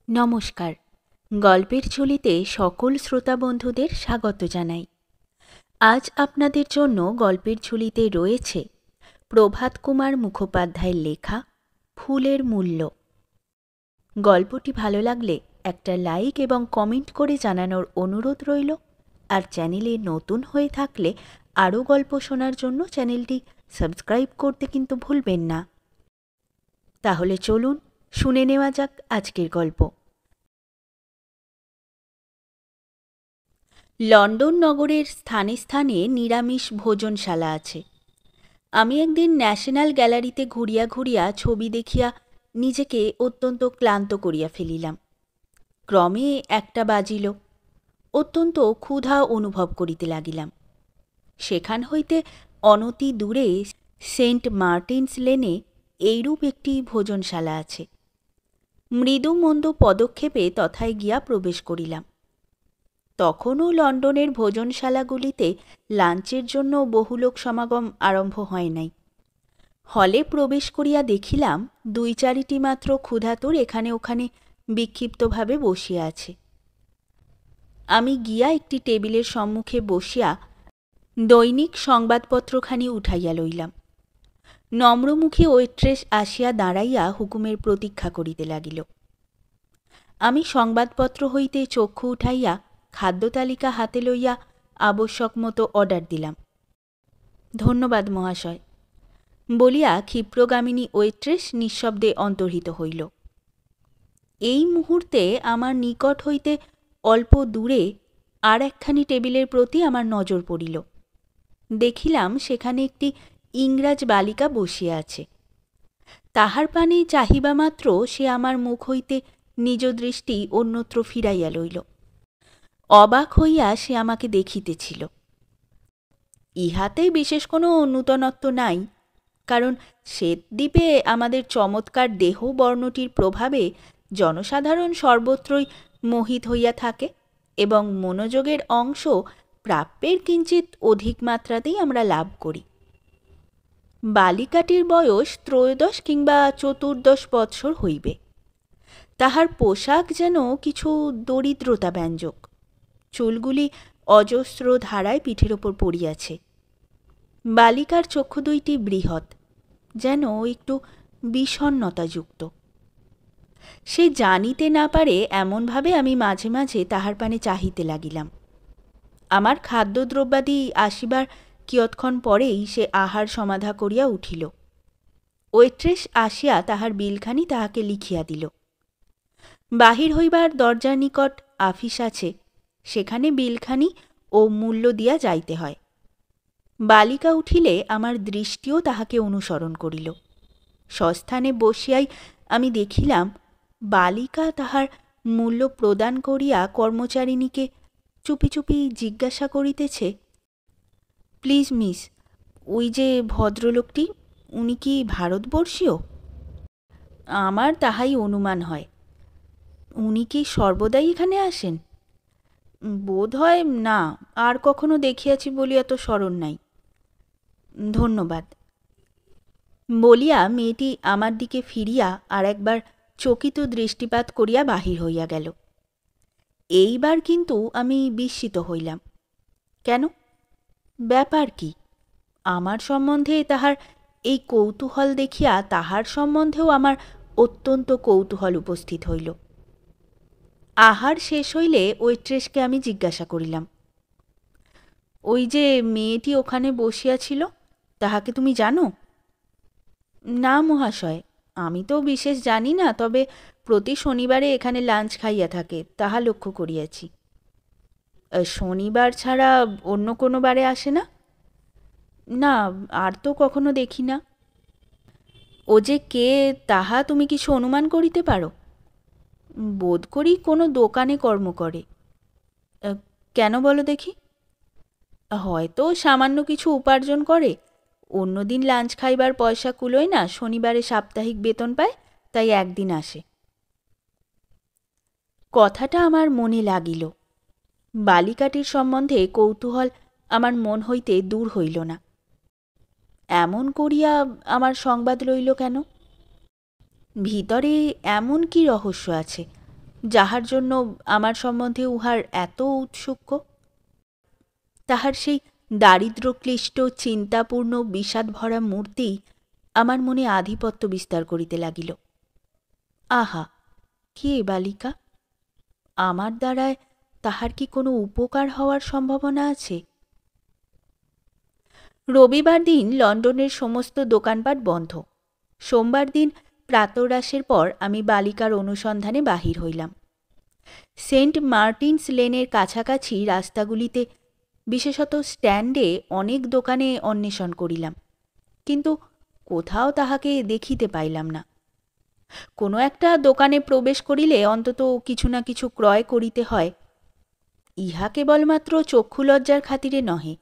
নমস্কার। গল্পের ঝুলিতে সকল শ্রোতা বন্ধুদের স্বাগত জানাই। আজ আপনাদের জন্য গল্পের ঝুলিতে রয়েছে প্রভাত কুমার মুখোপাধ্যায়ের লেখা ফুলের মূল্য। গল্পটি ভালো লাগলে একটা লাইক এবং কমেন্ট করে জানানোর অনুরোধ রইল। আর চ্যানেলে নতুন হয়ে থাকলে আরও গল্প শোনার জন্য চ্যানেলটি সাবস্ক্রাইব করতে কিন্তু ভুলবেন না। তাহলে চলুন শুনে নেওয়া যাক আজকের গল্প। লন্ডন নগরের স্থানে স্থানে নিরামিষ ভোজনশালা আছে। আমি একদিন ন্যাশনাল গ্যালারিতে ঘুরিয়া ঘুরিয়া ছবি দেখিয়া নিজেকে অত্যন্ত ক্লান্ত করিয়া ফেলিলাম। ক্রমে 1টা বাজিল। অত্যন্ত ক্ষুধা অনুভব করিতে লাগিলাম। সেখান হইতে অনতি দূরে সেন্ট মার্টিনস লেনে এইরূপ একটি ভোজনশালা আছে। মৃদু মন্দ পদক্ষেপে তথায় গিয়া প্রবেশ করিলাম। তখনও লন্ডনের ভোজনশালাগুলিতে লাঞ্চের জন্য বহু লোক সমাগম আরম্ভ হয় নাই। হলে প্রবেশ করিয়া দেখিলাম 2-4টি মাত্র ক্ষুধাতুর এখানে ওখানে বিক্ষিপ্তভাবে বসিয়া আছে। আমি গিয়া একটি টেবিলের সম্মুখে বসিয়া দৈনিক সংবাদপত্রখানি উঠাইয়া লইলাম। নম্রমুখী ওয়েট্রেস আসিয়া দাঁড়াইয়া হুকুমের প্রতীক্ষা করিতে লাগিল। আমি সংবাদপত্র হইতে চক্ষু উঠাইয়া খাদ্যতালিকা হাতে লইয়া আবশ্যক মতো অর্ডার দিলাম। ধন্যবাদ মহাশয় বলিয়া ক্ষিপ্রগামিনী ওয়েট্রেস নিঃশব্দে অন্তর্হিত হইল। এই মুহূর্তে আমার নিকট হইতে অল্প দূরে আর একখানি টেবিলের প্রতি আমার নজর পড়িল। দেখিলাম সেখানে একটি ইংরাজ বালিকা বসিয়া আছে। তাহার পানে চাহিবা মাত্র সে আমার মুখ হইতে নিজ দৃষ্টি অন্যত্র ফিরাইয়া লইল। অবাক হইয়া সে আমাকে দেখিতেছিল। ইহাতে বিশেষ কোনো নূতনত্ব নাই, কারণ শ্বেতদ্বীপে আমাদের চমৎকার দেহ বর্ণটির প্রভাবে জনসাধারণ সর্বত্রই মোহিত হইয়া থাকে এবং মনোযোগের অংশ প্রাপ্যের কিঞ্চিত অধিক মাত্রাতেই আমরা লাভ করি। বালিকাটির বয়স 13 কিংবা 14 বৎসর হইবে। তাহার পোশাক যেন কিছু দরিদ্রতা ব্যঞ্জক। চুলগুলি অজস্র ধারায় পিঠের ওপর পড়িয়াছে। বালিকার চক্ষু দুইটি বৃহৎ, যেন একটু বিষণ্ণতাযুক্ত। সে জানিতে না পারে এমনভাবে আমি মাঝে মাঝে তাহার পানে চাহিতে লাগিলাম। আমার খাদ্যদ্রব্যাদি আসিবার কিয়ৎক্ষণ পরেই সে আহার সমাধা করিয়া উঠিল। ওয়েট্রেস আসিয়া তাহার বিলখানি তাহাকে লিখিয়া দিল। বাহির হইবার দরজার নিকট আফিস আছে, সেখানে বিলখানি ও মূল্য দিয়া যাইতে হয়। বালিকা উঠিলে আমার দৃষ্টিও তাহাকে অনুসরণ করিল। স্বস্থানে বসিয়াই আমি দেখিলাম বালিকা তাহার মূল্য প্রদান করিয়া কর্মচারিণীকে চুপি চুপি জিজ্ঞাসা করিতেছে, প্লিজ মিস, ওই যে ভদ্রলোকটি, উনি কি ভারতবর্ষীয়? আমার তাহাই অনুমান হয়। উনি কি সর্বদাই এখানে আসেন? বোধ হয় না, আর কখনো দেখিয়াছি বলিয়া তো স্মরণ নাই। ধন্যবাদ বলিয়া মেয়েটি আমার দিকে ফিরিয়া আর একবার চকিত দৃষ্টিপাত করিয়া বাহির হইয়া গেল। এইবার কিন্তু আমি বিস্মিত হইলাম। কেন? ব্যাপার কি? আমার সম্বন্ধে তাহার এই কৌতূহল দেখিয়া তাহার সম্বন্ধেও আমার অত্যন্ত কৌতূহল উপস্থিত হইল। আহার শেষ হইলে ওয়েট্রেসকে আমি জিজ্ঞাসা করিলাম, ওই যে মেয়েটি ওখানে বসিয়াছিল, তাহাকে তুমি জানো? না মহাশয়, আমি তো বিশেষ জানি না, তবে প্রতি শনিবারে এখানে লাঞ্চ খাইয়া থাকে, তাহা লক্ষ্য করিয়াছি। শনিবার ছাড়া অন্য কোনো বারে আসে না? না, আর তো কখনো দেখি না। ও যে কে তাহা তুমি কিছু অনুমান করিতে পারো? বোধ করি কোনো দোকানে কর্ম করে। কেন বলো দেখি? হয়তো সামান্য কিছু উপার্জন করে। অন্যদিন লাঞ্চ খাইবার পয়সা কুলোয় না, শনিবারে সাপ্তাহিক বেতন পায়, তাই একদিন আসে। কথাটা আমার মনে লাগিল। বালিকাটির সম্বন্ধে কৌতূহল আমার মন হইতে দূর হইল না। এমন করিয়া আমার সংবাদ লইল কেন? ভিতরে এমন কি রহস্য আছে যাহার জন্য আমার সম্বন্ধে উহার এত ঔৎসুক্য? তাহার সেই দারিদ্র্যক্লিষ্ট চিন্তাপূর্ণ বিষাদ ভরা মূর্তি আমার মনে আধিপত্য বিস্তার করিতে লাগিল। আহা, কে বালিকা? আমার দ্বারায় তাহার কি কোনো উপকার হওয়ার সম্ভাবনা আছে? রবিবার দিন লন্ডনের সমস্ত দোকানপাট বন্ধ। সোমবার দিন প্রাতরাশের পর আমি বালিকার অনুসন্ধানে বাহির হইলাম। সেন্ট মার্টিনস লেনের কাছাকাছি রাস্তাগুলিতে, বিশেষত স্ট্যান্ডে অনেক দোকানে অন্বেষণ করিলাম, কিন্তু কোথাও তাহাকে দেখিতে পাইলাম না। কোনো একটা দোকানে প্রবেশ করিলে অন্তত কিছু না কিছু ক্রয় করিতে হয়। ইহা কেবলমাত্র চক্ষুলজ্জার খাতিরে নহে,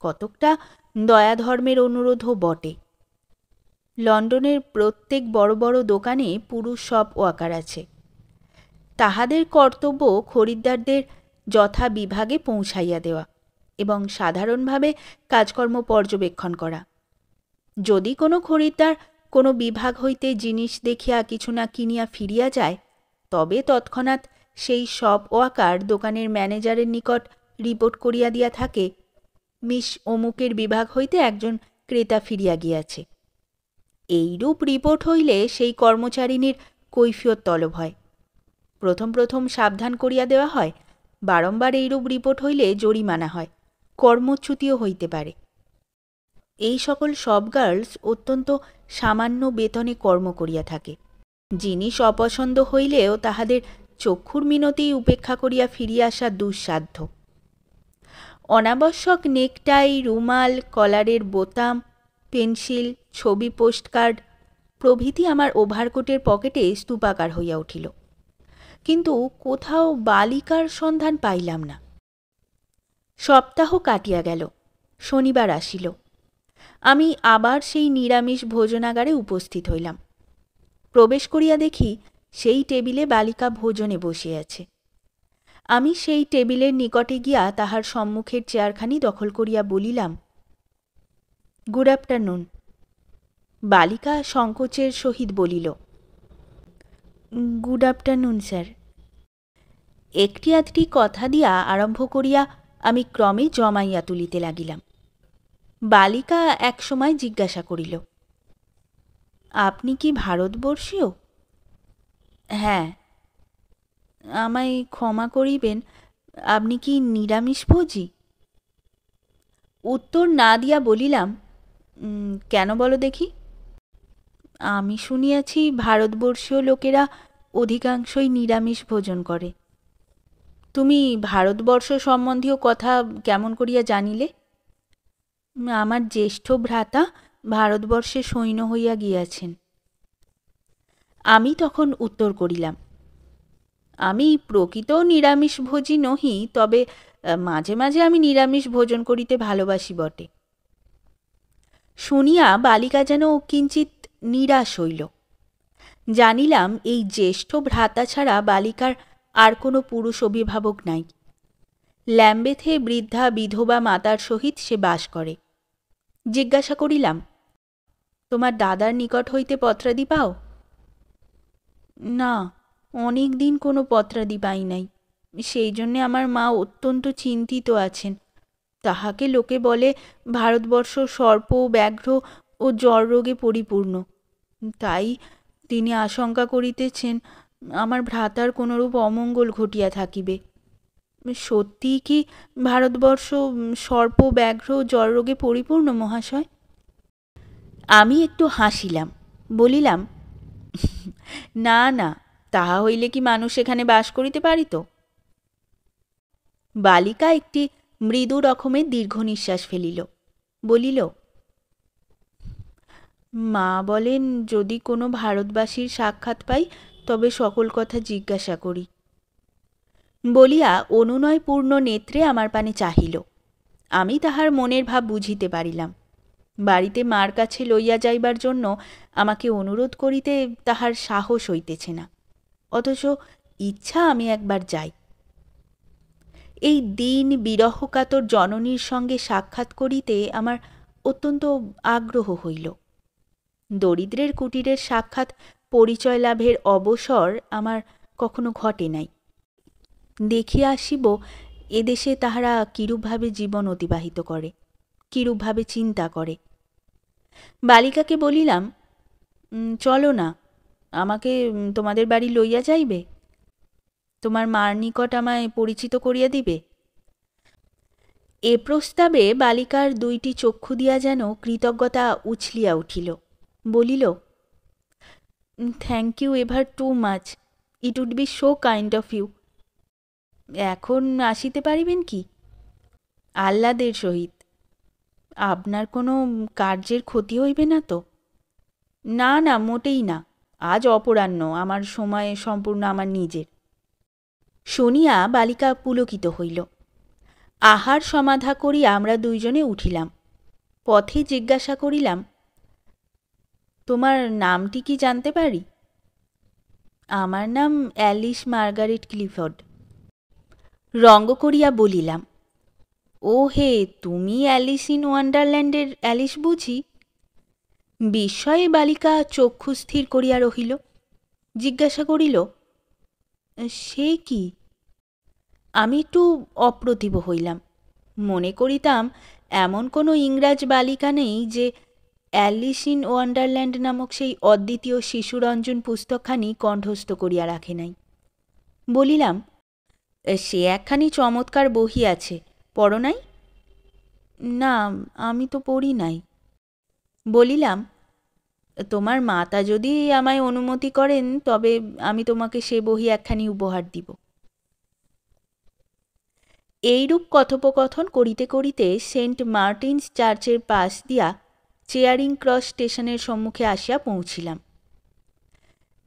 কতকটা দয়াধর্মের অনুরোধও বটে। লন্ডনের প্রত্যেক বড় বড় দোকানে পুরুষ শপ ওয়াকার আছে। তাহাদের কর্তব্য খরিদ্দারদের যথা বিভাগে পৌঁছাইয়া দেওয়া এবং সাধারণভাবে কাজকর্ম পর্যবেক্ষণ করা। যদি কোনো খরিদ্দার কোনো বিভাগ হইতে জিনিস দেখিয়া কিছু না কিনিয়া ফিরিয়া যায়, তবে তৎক্ষণাৎ সেই শপ ওয়াকার দোকানের ম্যানেজারের নিকট রিপোর্ট করিয়া দিয়া থাকে, মিস অমুকের বিভাগ হইতে একজন ক্রেতা ফিরিয়া গিয়াছে। এইরূপ রিপোর্ট হইলে সেই কর্মচারিণীর কৈফিয়ত তলব হয়। প্রথম প্রথম সাবধান করিয়া দেওয়া হয়, বারংবার এইরূপ রিপোর্ট হইলে জরিমানা হয়, কর্মচ্যুতিও হইতে পারে। এই সকল শপ গার্লস অত্যন্ত সামান্য বেতনে কর্ম করিয়া থাকে। জিনিস অপছন্দ হইলেও তাহাদের চক্ষুর মিনতেই উপেক্ষা করিয়া ফিরিয়া আসা দুঃসাধ্য। অনাবশ্যক নেকটাই, রুমাল, কলারের বোতাম, পেন্সিল, ছবি, পোস্টকার্ড প্রভৃতি আমার ওভারকোটের পকেটে স্তূপাকার হইয়া উঠিল, কিন্তু কোথাও বালিকার সন্ধান পাইলাম না। সপ্তাহ কাটিয়া গেল, শনিবার আসিল। আমি আবার সেই নিরামিষ ভোজনাগারে উপস্থিত হইলাম। প্রবেশ করিয়া দেখি সেই টেবিলে বালিকা ভোজনে বসিয়াছে। আমি সেই টেবিলের নিকটে গিয়া তাহার সম্মুখের চেয়ারখানি দখল করিয়া বলিলাম, গুড আফটারনুন। বালিকা সংকোচের সহিত বলিল, গুড আফটারনুন স্যার। একটি আধটি কথা দিয়া আরম্ভ করিয়া আমি ক্রমে জমাইয়া তুলিতে লাগিলাম। বালিকা এক সময় জিজ্ঞাসা করিল, আপনি কি ভারতবর্ষীয়? হ্যাঁ। আমায় ক্ষমা করিবেন, আপনি কি নিরামিষভোজী? উত্তর না দিয়া বলিলাম, কেন বলো দেখি? আমি শুনিয়াছি ভারতবর্ষীয় লোকেরা অধিকাংশই নিরামিষ ভোজন করে। তুমি ভারতবর্ষ সম্বন্ধীয় কথা কেমন করিয়া জানিলে? আমার জ্যেষ্ঠ ভ্রাতা ভারতবর্ষে সৈন্য হইয়া গিয়াছেন। আমি তখন উত্তর করিলাম, আমি প্রকৃত নিরামিষভোজী নহি, তবে মাঝে মাঝে আমি নিরামিষ ভোজন করিতে ভালোবাসি বটে। শুনিয়া বালিকা যেন কিঞ্চিৎ নিরাশ হইল। জানিলাম এই জ্যেষ্ঠ ভ্রাতা ছাড়া বালিকার আর কোনো পুরুষ অভিভাবক নাই। ল্যাম্বেথে বৃদ্ধা বিধবা মাতার সহিত সে বাস করে। জিজ্ঞাসা করিলাম, তোমার দাদার নিকট হইতে পত্রাদি পাও? না, অনেক দিন কোনো পত্রাদি পাই নাই। সেই জন্যে আমার মা অত্যন্ত চিন্তিত আছেন। তাহাকে লোকে বলে ভারতবর্ষ সর্প, ব্যাঘ্র ও জ্বর রোগে পরিপূর্ণ। তাই তিনি আশঙ্কা করিতেছেন আমার ভ্রাতার কোনরূপ অমঙ্গল ঘটিয়া থাকিবে। সত্যিই কি ভারতবর্ষ সর্প, ব্যাঘ্র, জ্বর রোগে পরিপূর্ণ মহাশয়? আমি একটু হাসিলাম, বলিলাম, না না, তাহা হইলে কি মানুষ এখানে বাস করিতে পারিত? বালিকা একটি মৃদু রকমের দীর্ঘ নিঃশ্বাস ফেলিল, বলিল, মা বলেন যদি কোনো ভারতবাসীর সাক্ষাৎ পাই তবে সকল কথা জিজ্ঞাসা করি। বলিয়া অনুনয়পূর্ণ নেত্রে আমার পানে চাহিল। আমি তাহার মনের ভাব বুঝিতে পারিলাম। বাড়িতে মার কাছে লইয়া যাইবার জন্য আমাকে অনুরোধ করিতে তাহার সাহস হইতেছে না, অথচ ইচ্ছা আমি একবার যাই। এই দিন বিরহকাতর জননীর সঙ্গে সাক্ষাৎ করিতে আমার অত্যন্ত আগ্রহ হইল। দরিদ্রের কুটিরের সাক্ষাৎ পরিচয় লাভের অবসর আমার কখনো ঘটে নাই। দেখিয়া আসিব এদেশে তাহারা কিরূপভাবে জীবন অতিবাহিত করে, কিরূপভাবে চিন্তা করে। বালিকাকে বলিলাম, চলো না, আমাকে তোমাদের বাড়ি লইয়া যাইবে? তোমার মার নিকট আমায় পরিচিত করিয়া দিবে? এ প্রস্তাবে বালিকার দুইটি চক্ষু দিয়া যেন কৃতজ্ঞতা উছলিয়া উঠিল। বলিল, thank you ever too much, it would be so kind of you. এখন আসিতে পারিবেন কি? আহ্লাদের সহিত। আপনার কোনো কার্যের ক্ষতি হইবে না তো? না না, মোটেই না। আজ অপরাহ্ন, আমার সময় সম্পূর্ণ আমার নিজের। শুনিয়া বালিকা পুলকিত হইল। আহার সমাধা করিয়া আমরা দুইজনে উঠিলাম। পথে জিজ্ঞাসা করিলাম, তোমার নামটি কি জানতে পারি? আমার নাম অ্যালিস মার্গারেট ক্লিফোর্ড। রঙ্গ করিয়া বলিলাম, ও হে, তুমি অ্যালিস ইন ওয়ান্ডারল্যান্ডের অ্যালিস বুঝি? বিস্ময়ে বালিকা চক্ষু স্থির করিয়া রহিল। জিজ্ঞাসা করিল, সে কি? আমি একটু অপ্রতিভ হইলাম। মনে করিতাম এমন কোনো ইংরাজ বালিকা নেই যে অ্যালিস ইন ওয়ান্ডারল্যান্ড নামক সেই অদ্বিতীয় শিশুরঞ্জন পুস্তকখানি কণ্ঠস্থ করিয়া রাখে নাই। বলিলাম, সে একখানি চমৎকার বহি আছে, পড়ো নাই? না, আমি তো পড়ি নাই। বলিলাম, তোমার মাতা যদি আমায় অনুমতি করেন তবে আমি তোমাকে সে বহি একখানি উপহার দিব। এইরূপ কথোপকথন করিতে করিতে সেন্ট মার্টিনস চার্চের পাশ দিয়া চেয়ারিং ক্রস স্টেশনের সম্মুখে আসিয়া পৌঁছিলাম।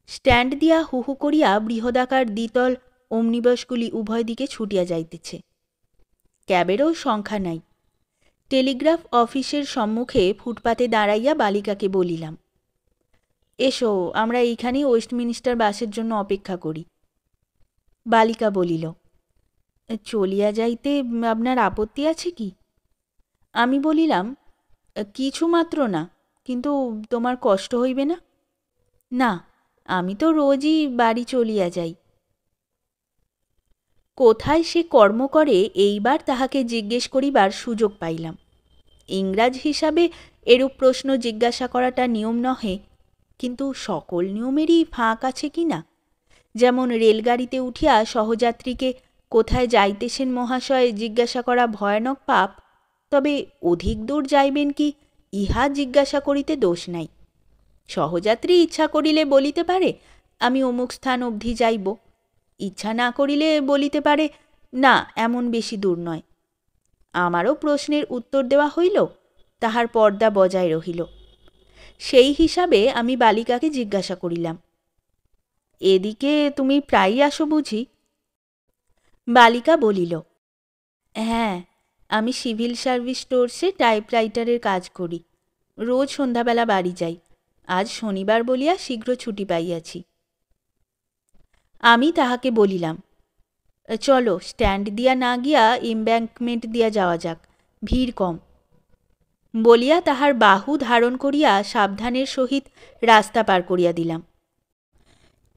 স্ট্যান্ড দিয়া হু হু করিয়া বৃহদাকার দ্বিতল অমনিবাসগুলি উভয় দিকে ছুটিয়া যাইতেছে। ক্যাবেরও সংখ্যা নাই। টেলিগ্রাফ অফিসের সম্মুখে ফুটপাতে দাঁড়াইয়া বালিকাকে বলিলাম, এসো, আমরা এইখানেই ওয়েস্টমিনিস্টার বাসের জন্য অপেক্ষা করি। বালিকা বলিল, চলিয়া যাইতে আপনার আপত্তি আছে কি? আমি বলিলাম, কিছু মাত্র না, কিন্তু তোমার কষ্ট হইবে না? না, আমি তো রোজই বাড়ি চলিয়া যাই। কোথায় সে কর্ম করে এইবার তাহাকে জিজ্ঞেস করিবার সুযোগ পাইলাম। ইংরাজ হিসাবে এরূপ প্রশ্ন জিজ্ঞাসা করাটা নিয়ম নহে, কিন্তু সকল নিয়মেরই ফাঁক আছে কি না? যেমন রেলগাড়িতে উঠিয়া সহযাত্রীকে কোথায় যাইতেছেন মহাশয় জিজ্ঞাসা করা ভয়ানক পাপ, তবে অধিক দূর যাইবেন কি ইহা জিজ্ঞাসা করিতে দোষ নাই। সহযাত্রী ইচ্ছা করিলে বলিতে পারে, আমি অমুক স্থান অবধি যাইব। ইচ্ছা না করিলে বলিতে পারে, না, এমন বেশি দূর নয়। আমারও প্রশ্নের উত্তর দেওয়া হইল, তাহার পর্দা বজায় রহিল। সেই হিসাবে আমি বালিকাকে জিজ্ঞাসা করিলাম, এদিকে তুমি প্রায়ই আসো বুঝি? বালিকা বলিল, হ্যাঁ, আমি সিভিল সার্ভিস স্টোরসে টাইপরাইটারের কাজ করি। রোজ সন্ধ্যাবেলা বাড়ি যাই। আজ শনিবার বলিয়া শীঘ্র ছুটি পাইয়াছি। আমি তাহাকে বলিলাম, চলো, স্ট্যান্ড দিয়া না গিয়া এমব্যাঙ্কমেন্ট দিয়া যাওয়া যাক, ভিড় কম। বলিয়া তাহার বাহু ধারণ করিয়া সাবধানের সহিত রাস্তা পার করিয়া দিলাম।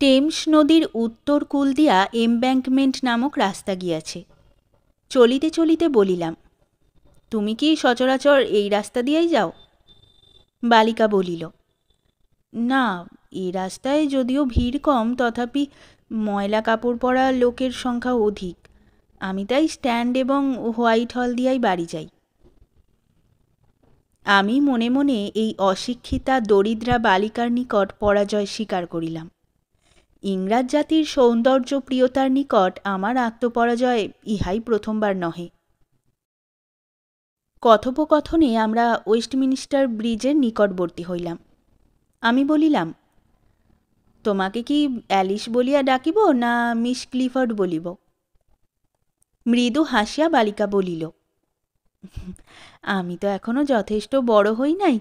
টেমস নদীর উত্তর কূল দিয়া এমব্যাঙ্কমেন্ট নামক রাস্তা গিয়াছে। চলিতে চলিতে বলিলাম, তুমি কি সচরাচর এই রাস্তা দিয়াই যাও? বালিকা বলিল, না, এই রাস্তায় যদিও ভিড় কম, তথাপি ময়লা কাপড় পরা লোকের সংখ্যা অধিক। আমি তাই স্ট্যান্ড এবং হোয়াইট হল দিয়াই বাড়ি যাই। আমি মনে মনে এই অশিক্ষিতা দরিদ্রা বালিকার নিকট পরাজয় স্বীকার করিলাম। ইংরাজ জাতির সৌন্দর্য প্রিয়তার নিকট আমার আত্মপরাজয় ইহাই প্রথমবার নহে। কথোপকথনে আমরা ওয়েস্টমিনিস্টার ব্রিজের নিকটবর্তী হইলাম। আমি বলিলাম, তোমাকে কি অ্যালিস বলিয়া ডাকিব না মিস ক্লিফোর্ড বলিব? মৃদু হাসিয়া বালিকা বলিল, আমি তো এখনো যথেষ্ট বড় হই নাই,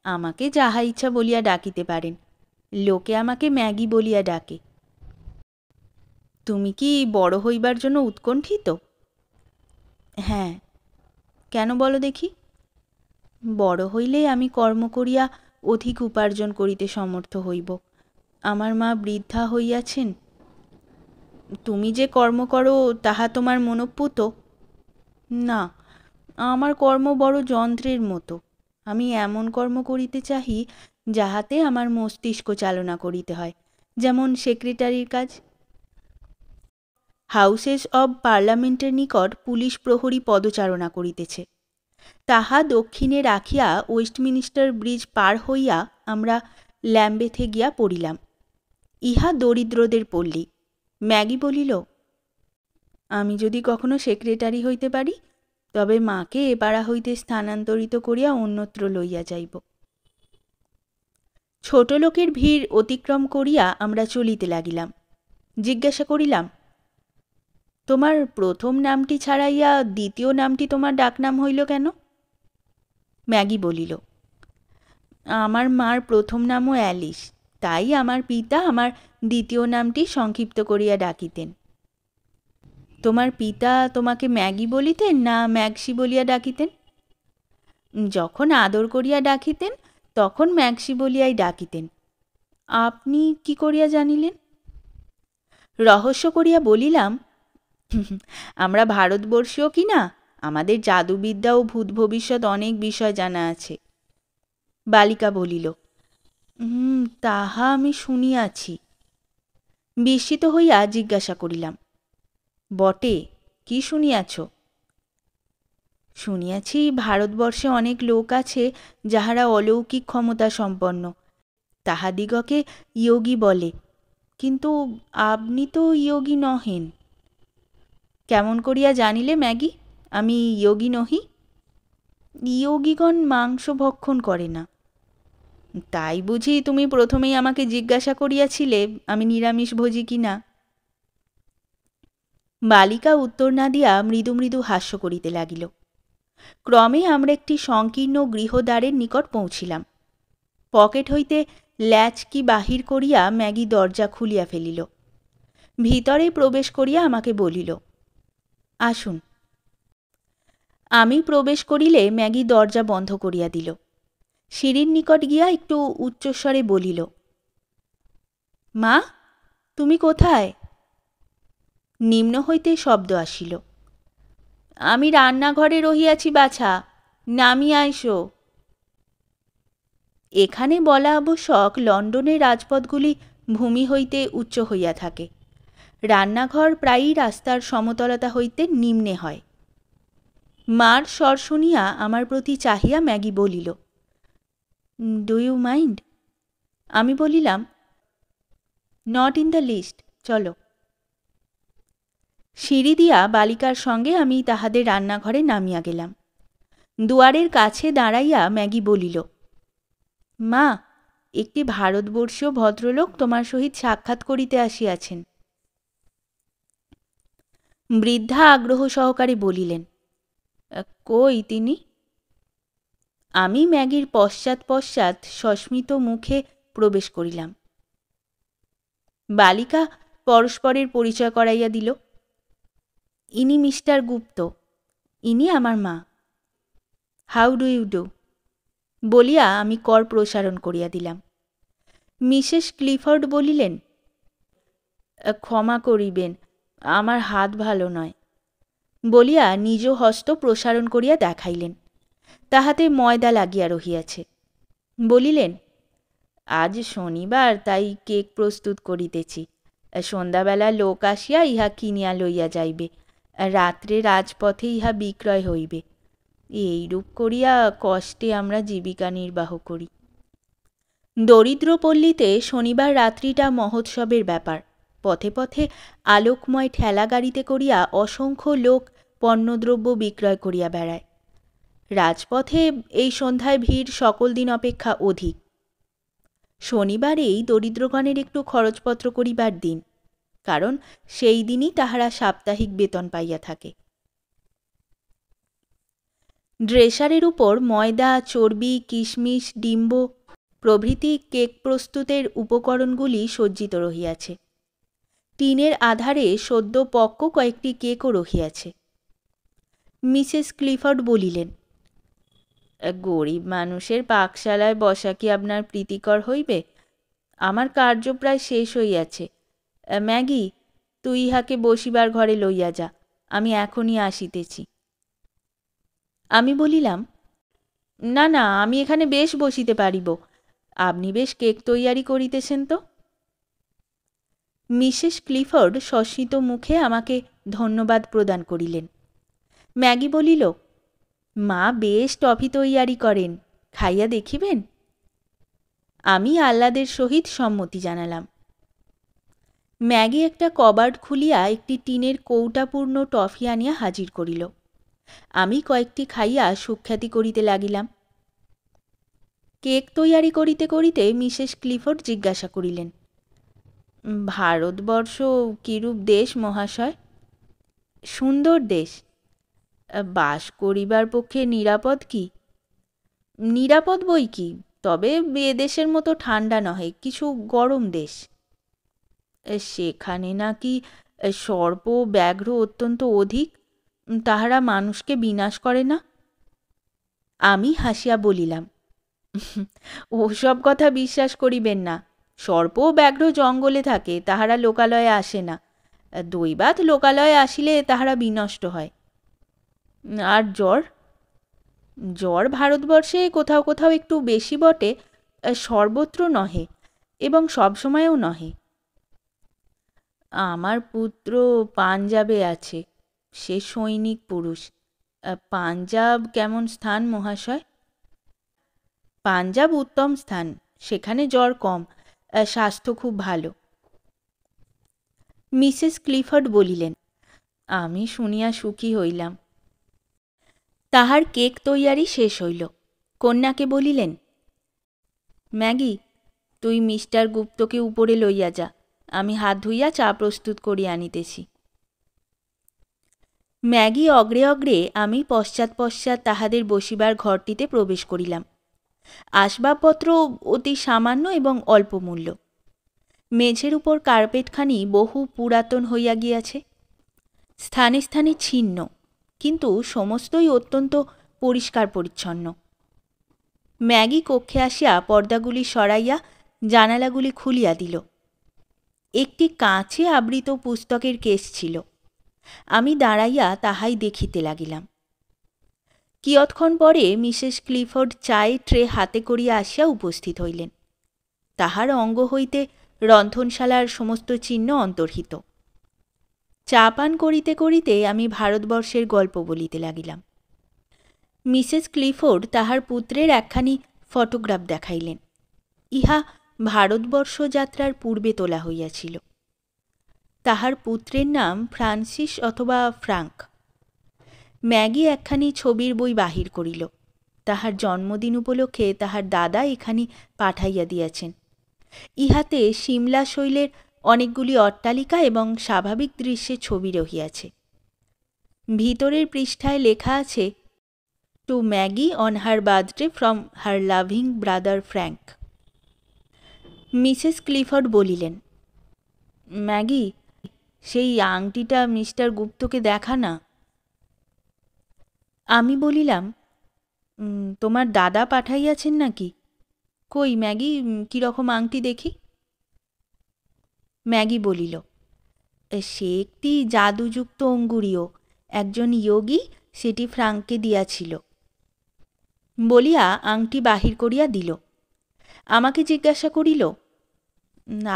আমাকে যাহা ইচ্ছা বলিয়া ডাকিতে পারেন। লোকে আমাকে ম্যাগি বলিয়া ডাকে। তুমি কি বড় হইবার জন্য উৎকণ্ঠিত? হ্যাঁ। কেন বলো দেখি? বড় হইলে আমি কর্ম করিয়া অধিক উপার্জন করিতে সমর্থ হইব। আমার মা বৃদ্ধা হইয়াছেন। তুমি যে কর্ম করো তাহা তোমার মনঃপূত? না, আমার কর্ম বড় যন্ত্রের মতো। আমি এমন কর্ম করিতে চাহি যাহাতে আমার মস্তিষ্ক চালনা করিতে হয়, যেমন সেক্রেটারির কাজ। হাউসেস অব পার্লামেন্টের নিকট পুলিশ প্রহরী পদচারণা করিতেছে। তাহা দক্ষিণে রাখিয়া ওয়েস্টমিনিস্টার ব্রিজ পার হইয়া আমরা ল্যাম্বেথে গিয়া পড়িলাম। ইহা দরিদ্রদের পল্লী। ম্যাগি বলিল, আমি যদি কখনো সেক্রেটারি হইতে পারি, তবে মাকে এ পাড়া হইতে স্থানান্তরিত করিয়া অন্যত্র লইয়া যাইব। ছোট লোকের ভিড় অতিক্রম করিয়া আমরা চলিতে লাগিলাম। জিজ্ঞাসা করিলাম, তোমার প্রথম নামটি ছাড়াইয়া দ্বিতীয় নামটি তোমার ডাকনাম হইল কেন? ম্যাগি বলিল, আমার মার প্রথম নামও অ্যালিস, তাই আমার পিতা আমার দ্বিতীয় নামটি সংক্ষিপ্ত করিয়া ডাকিতেন। তোমার পিতা তোমাকে ম্যাগি বলিতেন না ম্যাক্সি বলিয়া ডাকিতেন? যখন আদর করিয়া ডাকিতেন তখন ম্যাক্সি বলিয়াই ডাকিতেন। আপনি কি করিয়া জানিলেন? রহস্য করিয়া বলিলাম, আমরা ভারতবর্ষীয় কি না, আমাদের জাদুবিদ্যা ও ভূত ভবিষ্যৎ অনেক বিষয় জানা আছে। বালিকা বলিল, তাহা আমি শুনিয়াছি। বিস্মিত হইয়া জিজ্ঞাসা করিলাম, বটে, কি শুনিয়াছ? শুনিয়াছি ভারতবর্ষে অনেক লোক আছে যাহারা অলৌকিক ক্ষমতা সম্পন্ন, তাহাদিগকে যোগী বলে। কিন্তু আপনি তো যোগী নহেন। কেমন করিয়া জানিলে ম্যাগি আমি যোগী নহি? যোগীগণ মাংস ভক্ষণ করে না। তাই বুঝি তুমি প্রথমেই আমাকে জিজ্ঞাসা করিয়াছিলে আমি নিরামিষভোজী কি না? বালিকা উত্তর না দিয়া মৃদু মৃদু হাস্য করিতে লাগিল। ক্রমে আমরা একটি সংকীর্ণ গৃহদ্বারের নিকট পৌঁছিলাম। পকেট হইতে ল্যাচকি বাহির করিয়া ম্যাগি দরজা খুলিয়া ফেলিল। ভিতরে প্রবেশ করিয়া আমাকে বলিল, আসুন। আমি প্রবেশ করিলে ম্যাগি দরজা বন্ধ করিয়া দিল। সিঁড়ির নিকট গিয়া একটু উচ্চস্বরে বলিল, মা, তুমি কোথায়? নিম্ন হইতে শব্দ আসিল, আমি রান্নাঘরে রহিয়াছি বাছা, নামিয়া আইসো। এখানে বলা আবশ্যক লন্ডনের রাজপথগুলি ভূমি হইতে উচ্চ হইয়া থাকে। রান্নাঘর প্রায়ই রাস্তার সমতলতা হইতে নিম্নে হয়। মার স্বর শুনিয়া আমার প্রতি চাহিয়া ম্যাগি বলিল, ডু ইউ মাইন্ড? আমি বলিলাম, নট ইন দ্য লিস্ট, চলো। সিঁড়ি দিয়া বালিকার সঙ্গে আমি তাহাদের রান্নাঘরে নামিয়া গেলাম। দুয়ারের কাছে দাঁড়াইয়া ম্যাগি বলিল, মা, একটি ভারতবর্ষীয় ভদ্রলোক তোমার সহিত সাক্ষাৎ করিতে আসিয়াছেন। বৃদ্ধা আগ্রহ সহকারে বলিলেন, কই তিনি? আমি ম্যাগির পশ্চাৎ পশ্চাৎ সস্মিত মুখে প্রবেশ করিলাম। বালিকা পরস্পরের পরিচয় করাইয়া দিল। ইনি মিস্টার গুপ্ত, ইনি আমার মা। হাউ ডু ইউ ডু বলিয়া আমি কর প্রসারণ করিয়া দিলাম। মিসেস ক্লিফোর্ড বলিলেন, ক্ষমা করিবেন, আমার হাত ভালো নয়, বলিয়া নিজ হস্ত প্রসারণ করিয়া দেখাইলেন। তাহাতে ময়দা লাগিয়া রহিয়াছে। বলিলেন, আজ শনিবার, তাই কেক প্রস্তুত করিতেছি। সন্ধ্যাবেলা লোক আসিয়া ইহা কিনিয়া লইয়া যাইবে, রাত্রে রাজপথে ইহা বিক্রয় হইবে। এইরূপ করিয়া কষ্টে আমরা জীবিকা নির্বাহ করি। দরিদ্রপল্লীতে শনিবার রাত্রিটা মহোৎসবের ব্যাপার। পথে পথে আলোকময় ঠেলা গাড়িতে করিয়া অসংখ্য লোক পণ্যদ্রব্য বিক্রয় করিয়া বেড়ায়। রাজপথে এই সন্ধ্যায় ভিড় সকল দিন অপেক্ষা অধিক। শনিবারেই দরিদ্রগণের একটু খরচপত্র করিবার দিন, কারণ সেই দিনই তাহারা সাপ্তাহিক বেতন পাইয়া থাকে। ড্রেসারের উপর ময়দা, চর্বি, কিশমিশ, ডিম্ব প্রভৃতি কেক প্রস্তুতের উপকরণগুলি সজ্জিত রহিয়াছে। টিনের আধারে সদ্য পক্ক কয়েকটি কেকও রহিয়াছে। মিসেস ক্লিফোর্ড বলিলেন, গরিব মানুষের পাকশালায় বসা কি আপনার প্রীতিকর হইবে? আমার কার্য প্রায় শেষ হইয়াছে। ম্যাগি, তুই ইহাকে বসিবার ঘরে লইয়া যা, আমি এখনই আসিতেছি। আমি বলিলাম, না না, আমি এখানে বেশ বসিতে পারিব, আপনি বেশ কেক তৈয়ারি করিতেছেন তো। মিসেস ক্লিফোর্ড সস্মিত মুখে আমাকে ধন্যবাদ প্রদান করিলেন। ম্যাগি বলিল, মা বেশ টফি তৈয়ারি করেন, খাইয়া দেখিবেন? আমি আহ্লাদের সহিত সম্মতি জানালাম। ম্যাগি একটা কবার্ড খুলিয়া একটি টিনের কৌটাপূর্ণ টফি আনিয়া হাজির করিল। আমি কয়েকটি খাইয়া সুখ্যাতি করিতে লাগিলাম। কেক তৈয়ারি করিতে করিতে মিসেস ক্লিফোর্ড জিজ্ঞাসা করিলেন, ভারতবর্ষ কিরূপ দেশ মহাশয়? সুন্দর দেশ। বাস করিবার পক্ষে নিরাপদ কি? নিরাপদ বই কি, তবে এদেশের মতো ঠান্ডা নহে, কিছু গরম দেশ। সেখানে নাকি সর্প ব্যাঘ্র অত্যন্ত অধিক, তাহারা মানুষকে বিনাশ করে না? আমি হাসিয়া বলিলাম, ওসব কথা বিশ্বাস করিবেন না। সর্প ব্যাঘ্র জঙ্গলে থাকে, তাহারা লোকালয়ে আসে না। দৈবাৎ লোকালয়ে আসিলে তাহারা বিনষ্ট হয়। আর জ্বর? জ্বর ভারতবর্ষে কোথাও কোথাও একটু বেশি বটে, সর্বত্র নহে এবং সবসময়েও নহে। আমার পুত্র পাঞ্জাবে আছে, সে সৈনিক পুরুষ। পাঞ্জাব কেমন স্থান মহাশয়? পাঞ্জাব উত্তম স্থান, সেখানে জ্বর কম, স্বাস্থ্য খুব ভালো। মিসেস ক্লিফোর্ড বলিলেন। আমি শুনিয়া সুখী হইলাম। তাহার কেক তৈয়ারি শেষ হইল। কন্যাকে বলিলেন, ম্যাগি, তুই মিস্টার গুপ্তকে উপরে লইয়া যা, আমি হাত ধুইয়া চা প্রস্তুত করিয়া আনিতেছি। ম্যাগি অগ্রে অগ্রে, আমি পশ্চাৎ পশ্চাৎ তাহাদের বসিবার ঘরটিতে প্রবেশ করিলাম। আসবাবপত্র অতি সামান্য এবং অল্প মূল্য। মেঝের উপর কার্পেটখানি বহু পুরাতন হইয়া গিয়াছে, স্থানে স্থানে ছিন্ন, কিন্তু সমস্তই অত্যন্ত পরিষ্কার পরিচ্ছন্ন। ম্যাগি কক্ষে আসিয়া পর্দাগুলি সরাইয়া জানালাগুলি খুলিয়া দিল। একটি কাঁচে আবৃত পুস্তকের কেস ছিল। আমি দাঁড়াইয়া তাহাই দেখিতে লাগিলাম। কিয়ৎক্ষণ পরে মিসেস ক্লিফোর্ড চায়ের ট্রে হাতে করিয়া আসিয়া উপস্থিত হইলেন। তাহার অঙ্গ হইতে রন্ধনশালার সমস্ত চিহ্ন অন্তর্হিত। চা পান করিতে করিতে আমি ভারতবর্ষের গল্প বলিতে লাগিলাম। মিসেস ক্লিফোর্ড তাহার পুত্রের একখানি ফটোগ্রাফ দেখাইলেন। ইহা ভারতবর্ষ যাত্রার পূর্বে তোলা হইয়াছিল। তাহার পুত্রের নাম ফ্রান্সিস অথবা ফ্রাঙ্ক। ম্যাগি একখানি ছবির বই বাহির করিল। তাহার জন্মদিন উপলক্ষে তাহার দাদা এখানি পাঠাইয়া দিয়াছেন। ইহাতে সিমলা শৈলের অনেকগুলি অট্টালিকা এবং স্বাভাবিক দৃশ্যের ছবি রহিয়াছে। ভিতরের পৃষ্ঠায় লেখা আছে, to Maggie on her birthday from her loving brother Frank. Mrs Clifford বলিলেন, ম্যাগি, সেই আংটিটা মিস্টার গুপ্তকে দেখা না। আমি বলিলাম, তোমার দাদা পাঠাইয়াছেন নাকি? কই ম্যাগি, কীরকম আংটি দেখি? ম্যাগি বলিল, সে একটি জাদুযুক্ত অঙ্গুরীয়, একজন যোগী সেটি ফ্রাঙ্ককে দিয়াছিল। বলিয়া আংটি বাহির করিয়া দিল। আমাকে জিজ্ঞাসা করিল,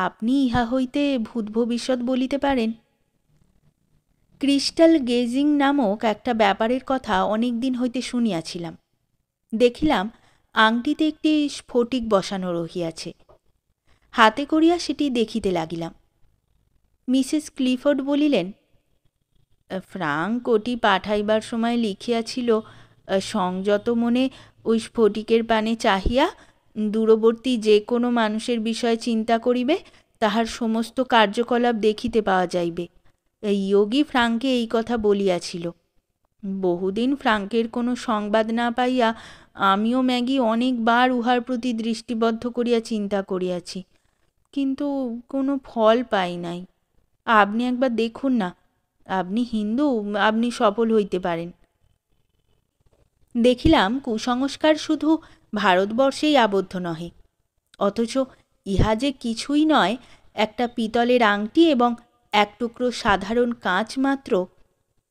আপনি ইহা হইতে ভূত ভবিষ্যৎ বলিতে পারেন? ক্রিস্টাল গেজিং নামক একটা ব্যাপারের কথা অনেক দিন হইতে শুনিয়াছিলাম। দেখিলাম আংটিতে একটি স্ফটিক বসানো রহিয়াছে। হাতে করিয়া সেটি দেখিতে লাগিলাম। মিসেস ক্লিফোর্ড বলিলেন, ফ্রাঙ্ক ওটি পাঠাইবার সময় লিখিয়াছিল, সংযত মনে ওই স্ফটিকের পানে চাহিয়া দূরবর্তী যে কোনো মানুষের বিষয়ে চিন্তা করিবে, তাহার সমস্ত কার্যকলাপ দেখিতে পাওয়া যাইবে। যোগী ফ্রাঙ্কে এই কথা বলিয়াছিল। বহুদিন ফ্রাঙ্কের কোনো সংবাদ না পাইয়া আমিও ম্যাগি অনেকবার উহার প্রতি দৃষ্টিবদ্ধ করিয়া চিন্তা করিয়াছি, কিন্তু কোনো ফল পাই নাই। আপনি একবার দেখুন না, আপনি হিন্দু, আপনি সফল হইতে পারেন। দেখিলাম কুসংস্কার শুধু ভারতবর্ষেই আবদ্ধ নহে, অথচ ইহা যে কিছুই নয়, একটা পিতলের আংটি এবং এক টুকরো সাধারণ কাঁচ মাত্র,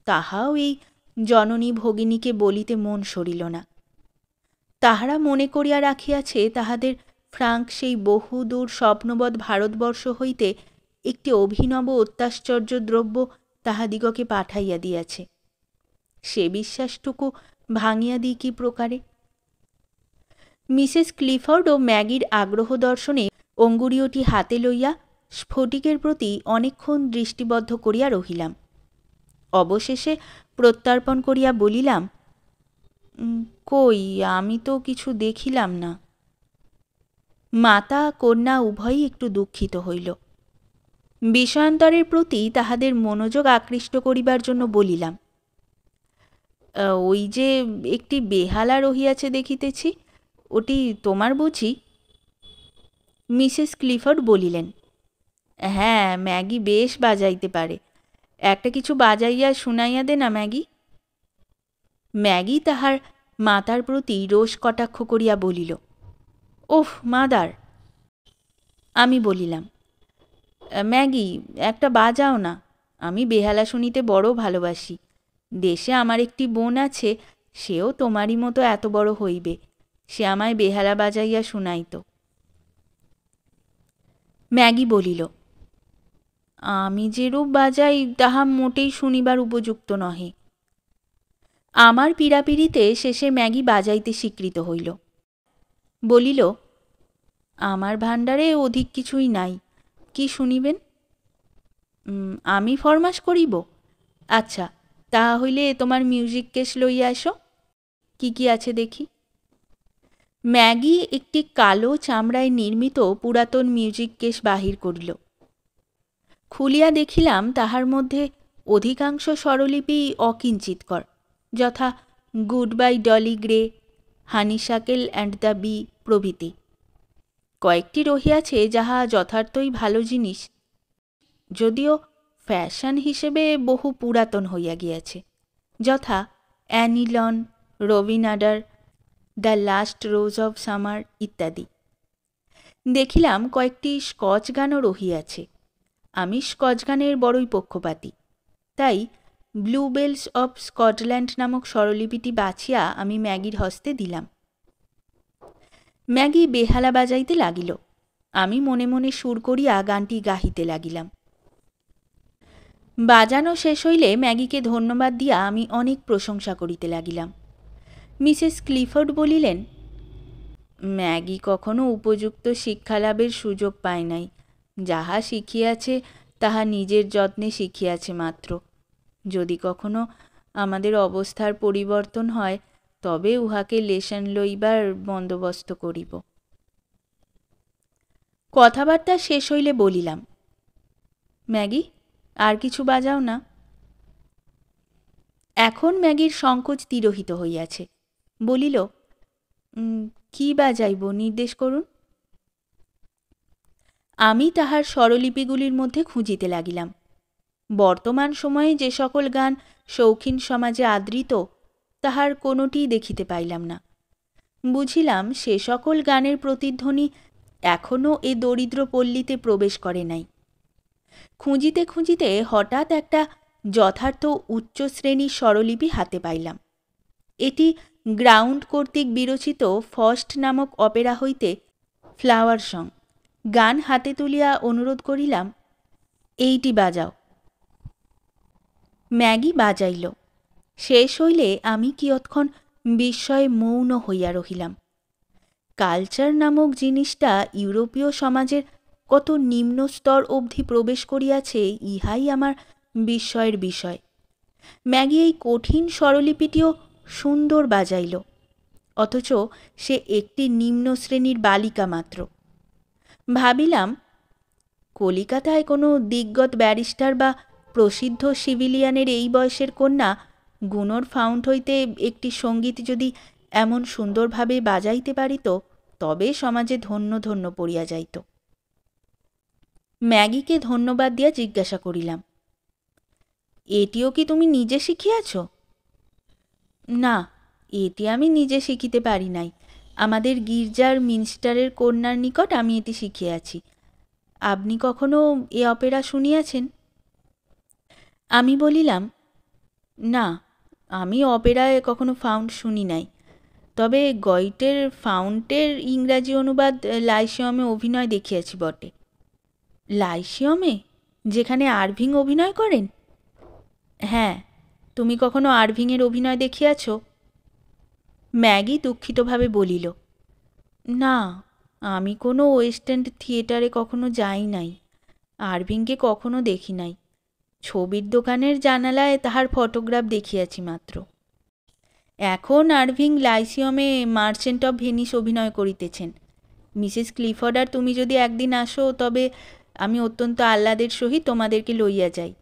তাহাও এই জননী ভগিনীকে বলিতে মন সরিল না। তাহারা মনে করিয়া রাখিয়াছে তাহাদের ফ্রাঙ্ক সেই বহুদূর স্বপ্নবৎ ভারতবর্ষ হইতে একটি অভিনব অত্যাশ্চর্য দ্রব্য তাহাদিগকে পাঠাইয়া দিয়াছে। সে বিশ্বাসটুকু ভাঙিয়া দিই কি প্রকারে? মিসেস ক্লিফোর্ড ও ম্যাগির আগ্রহ দর্শনে অঙ্গুরীয়টি হাতে লইয়া স্ফটিকের প্রতি অনেকক্ষণ দৃষ্টিবদ্ধ করিয়া রহিলাম। অবশেষে প্রত্যর্পণ করিয়া বলিলাম, কই, আমি তো কিছু দেখিলাম না। মাতা কন্যা উভয়ই একটু দুঃখিত হইল। বিষয়ান্তরের প্রতি তাহাদের মনোযোগ আকৃষ্ট করিবার জন্য বলিলাম, ওই যে একটি বেহালা রহিয়াছে দেখিতেছি, ওটি তোমার বুঝি? মিসেস ক্লিফোর্ড বলিলেন, হ্যাঁ, ম্যাগি বেশ বাজাইতে পারে। একটা কিছু বাজাইয়া শুনাইয়া দে না ম্যাগি। ম্যাগি তাহার মাতার প্রতি রোষ কটাক্ষ করিয়া বলিল, ওহ মাদার। আমি বলিলাম, ম্যাগি, একটা বাজাও না। আমি বেহালা শুনিতে বড় ভালোবাসি। দেশে আমার একটি বোন আছে, সেও তোমারই মতো এত বড় হইবে। সে আমায় বেহালা বাজাইয়া শুনাইত। ম্যাগি বলিল, আমি যেরূপ বাজাই তাহা মোটেই শুনিবার উপযুক্ত নহে। আমার পীড়াপিড়িতে শেষে ম্যাগি বাজাইতে স্বীকৃত হইল। বলিল, আমার ভাণ্ডারে অধিক কিছুই নাই, কি শুনিবেন? আমি ফরমাস করিব? আচ্ছা, তাহা হইলে তোমার মিউজিক কেস লইয়া এসো। কি কি আছে দেখি। ম্যাগি একটি কালো চামড়ায় নির্মিত পুরাতন মিউজিক কেস বাহির করিল। খুলিয়া দেখিলাম তাহার মধ্যে অধিকাংশ স্বরলিপি অকিঞ্চিৎকর, যথা good bye Dolly Grey, honeysuckle and the bee প্রভৃতি। কয়েকটি রহিয়াছে যাহা যথার্থই ভালো জিনিস, যদিও ফ্যাশন হিসেবে বহু পুরাতন হইয়া গিয়াছে, যথা Annie Laurie, Robin Adair, the last rose of summer ইত্যাদি। দেখিলাম কয়েকটি স্কচ গানও রহিয়াছে। আমি স্কচ গানের বড়ই পক্ষপাতী, তাই ব্লুবেলস অব স্কটল্যান্ড নামক স্বরলিপিটি বাছিয়া আমি ম্যাগির হস্তে দিলাম। ম্যাগি বেহালা বাজাইতে লাগিল। আমি মনে মনে সুর করিয়া গানটি গাহিতে লাগিলাম। বাজানো শেষ হইলে ম্যাগিকে ধন্যবাদ দিয়া আমি অনেক প্রশংসা করিতে লাগিলাম। মিসেস ক্লিফোর্ড বলিলেন, ম্যাগি কখনো উপযুক্ত শিক্ষালাভের সুযোগ পায় নাই। যাহা শিখিয়াছে তাহা নিজের যত্নে শিখিয়াছে মাত্র। যদি কখনো আমাদের অবস্থার পরিবর্তন হয়, তবে উহাকে লেসন লইবার বন্দোবস্ত করিব। কথাবার্তা শেষ হইলে বলিলাম, ম্যাগি, আর কিছু বাজাও না। এখন ম্যাগির সংকোচ তিরোহিত হইয়াছে। বলিল, কি বাজাইব, নির্দেশ করুন। আমি তাহার স্বরলিপিগুলির মধ্যে খুঁজিতে লাগিলাম। বর্তমান সময়ে যে সকল গান শৌখিন সমাজে আদৃত, তাহার কোনোটিই দেখিতে পাইলাম না। বুঝিলাম সে সকল গানের প্রতিধ্বনি এখনও এ দরিদ্র পল্লীতে প্রবেশ করে নাই। খুঁজিতে খুঁজিতে হঠাৎ একটা যথার্থ উচ্চ শ্রেণীর স্বরলিপি হাতে পাইলাম। এটি গ্রাউন্ড কর্তৃক বিরচিত ফস্ট নামক অপেরা হইতে ফ্লাওয়ার সং। গান হাতে তুলিয়া অনুরোধ করিলাম, এইটি বাজাও। ম্যাগি বাজাইল। শেষ হইলে আমি কিয়ৎক্ষণ বিস্ময়ে মৌন হইয়া রহিলাম। কালচার নামক জিনিসটা ইউরোপীয় সমাজের কত নিম্ন স্তর অবধি প্রবেশ করিয়াছে, ইহাই আমার বিস্ময়ের বিষয়। ম্যাগি এই কঠিন স্বরলিপিটিও সুন্দর বাজাইল, অথচ সে একটি নিম্ন শ্রেণীর বালিকা মাত্র। ভাবিলাম, কলিকাতায় কোনো দিগ্গত ব্যারিস্টার বা প্রসিদ্ধ সিভিলিয়ানের এই বয়সের কন্যা গুণর ফাউন্ট হইতে একটি সঙ্গীত যদি এমন সুন্দরভাবে বাজাইতে পারিত, তবে সমাজে ধন্য ধন্য পড়িয়া যাইত। ম্যাগিকে ধন্যবাদ দিয়া জিজ্ঞাসা করিলাম, এটিও কি তুমি নিজে শিখিয়াছ? না, এটি আমি নিজে শিখিতে পারি নাই। আমাদের গির্জার মিনিস্টারের কন্যার নিকট আমি এটি শিখিয়াছি। আপনি কখনো এ অপেরা শুনিয়াছেন? আমি বলিলাম, না, আমি অপেরায় কখনো ফাউন্ড শুনি নাই, তবে গয়টের ফাউন্টের ইংরাজি অনুবাদ লাইসিয়মে অভিনয় দেখিয়াছি বটে। লাইসিয়মে, যেখানে আরভিং অভিনয় করেন? হ্যাঁ, তুমি কখনো আরভিংয়ের অভিনয় দেখিয়াছ? ম্যাগি দুঃখিতভাবে বলিল, না, আমি কোনো ওয়েস্ট এন্ড থিয়েটারে কখনো যাই নাই, আরভিংকে কখনো দেখি নাই। ছবির দোকানের জানালায় তাহার ফটোগ্রাফ দেখিয়াছি মাত্র। এখন আরভিং লাইসিয়মে মার্চেন্ট অফ ভেনিস অভিনয় করিতেছেন। মিসেস ক্লিফোর্ড আর তুমি যদি একদিন আসো, তবে আমি অত্যন্ত আহ্লাদের সহিত তোমাদেরকে লইয়া যাই।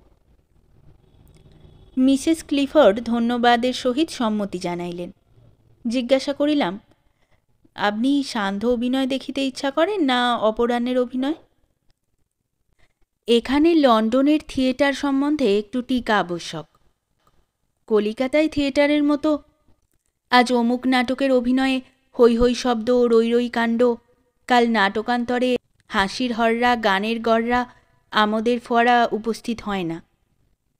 মিসেস ক্লিফোর্ড ধন্যবাদের সহিত সম্মতি জানাইলেন। জিজ্ঞাসা করিলাম, আপনি সান্ধ্য অভিনয় দেখিতে ইচ্ছা করেন না অপরাহ্নের অভিনয়? এখানে লন্ডনের থিয়েটার সম্বন্ধে একটু টিকা আবশ্যক। কলিকাতায় থিয়েটারের মতো আজ অমুক নাটকের অভিনয়ে হৈ হৈ শব্দ, রৈ রৈ কাণ্ড, কাল নাটকান্তরে হাসির হররা, গানের গররা, আমোদের ফোয়ারা উপস্থিত হয় না।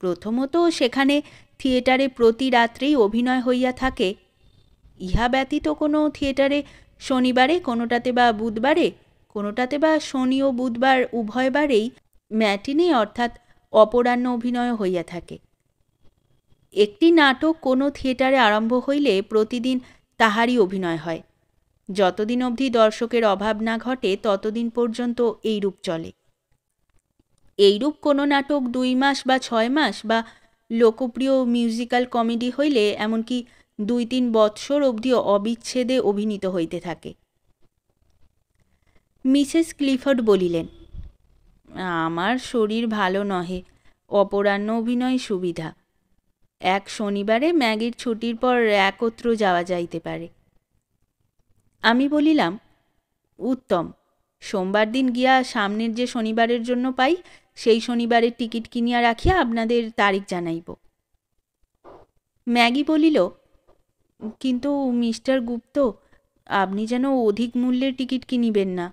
প্রথমত সেখানে থিয়েটারে প্রতি রাত্রেই অভিনয় হইয়া থাকে। ইহা ব্যতীত কোনো থিয়েটারে শনিবারে, কোনোটাতে বা বুধবারে, কোনোটাতে বা শনি ও বুধবার উভয়বারেই ম্যাটিনে অর্থাৎ অপরাহ্ন অভিনয় হইয়া থাকে। একটি নাটক কোনো থিয়েটারে আরম্ভ হইলে প্রতিদিন তাহারই অভিনয় হয়। যতদিন অবধি দর্শকের অভাব না ঘটে ততদিন পর্যন্ত এইরূপ চলে। এইরূপ কোনো নাটক 2 মাস বা 6 মাস বা লোকপ্রিয় মিউজিক্যাল কমেডি হইলে এমনকি 2-3 বৎসর অবধি অবিচ্ছেদে অভিনীত হইতে থাকে। মিসেস ক্লিফোর্ড বলিলেন, আমার শরীর ভালো নহে, অপরাহ্ন অভিনয় সুবিধা। এক শনিবারে ম্যাগির ছুটির পর একত্র যাওয়া যাইতে পারে। আমি বলিলাম, উত্তম, সোমবার দিন গিয়া সামনের যে শনিবারের জন্য পাই সেই শনিবারের টিকিট কিনিয়া রাখিয়া আপনাদের তারিখ জানাইব। ম্যাগি বলিল, কিন্তু মিস্টার গুপ্ত, আপনি যেন অধিক মূল্যের টিকিট কিনিবেন না।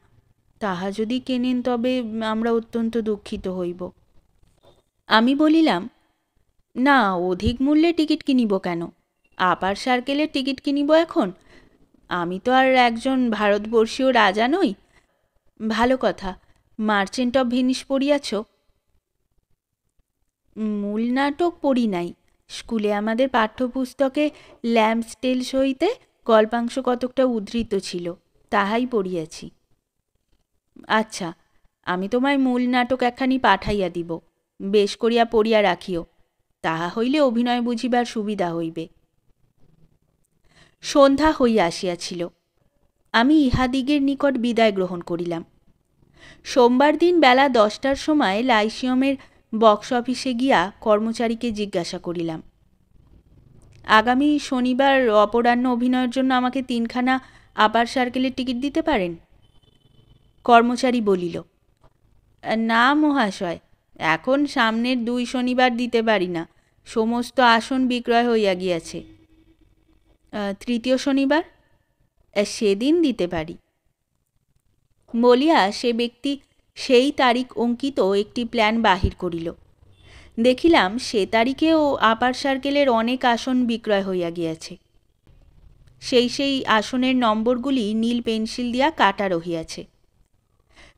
তাহা যদি কেনেন তবে আমরা অত্যন্ত দুঃখিত হইব। আমি বলিলাম, না, অধিক মূল্যে টিকিট কিনিব কেন? আপার সার্কেলের টিকিট কিনিব এখন? আমি তো আর একজন ভারতবর্ষীয় রাজা নই। ভালো কথা, মার্চেন্ট অফ ভেনিস পড়িয়াছ? মূল নাটক পড়ি নাই। স্কুলে আমাদের পাঠ্যপুস্তকে ল্যাম্পস টেলস হইতে গল্পাংশ কতকটা উদ্ধৃত ছিল, তাহাই পড়িয়াছি। আচ্ছা, আমি তোমায় মূল নাটক একখানি পাঠাইয়া দিব, বেশ করিয়া পড়িয়া রাখিও, তাহা হইলে অভিনয় বুঝিবার সুবিধা হইবে। সন্ধ্যা হইয়া আসিয়াছিল। আমি ইহাদিগের নিকট বিদায় গ্রহণ করিলাম। সোমবার দিন বেলা 10টার সময় লাইসিয়মের বক্স অফিসে গিয়া কর্মচারীকে জিজ্ঞাসা করিলাম, আগামী শনিবার অপরাহ্ন অভিনয়ের জন্য আমাকে 3খানা আপার সার্কেলের টিকিট দিতে পারেন? কর্মচারী বলিল, না মহাশয়, এখন সামনের 2 শনিবার দিতে পারি না, সমস্ত আসন বিক্রয় হইয়া গিয়াছে। তৃতীয় শনিবার? সেদিন দিতে পারি। বলিয়া সে ব্যক্তি সেই তারিখ অঙ্কিত একটি প্ল্যান বাহির করিল। দেখিলাম সে তারিখেও আপার সার্কেলের অনেক আসন বিক্রয় হইয়া গিয়াছে। সেই আসনের নম্বরগুলি নীল পেন্সিল দিয়া কাটা রহিয়াছে।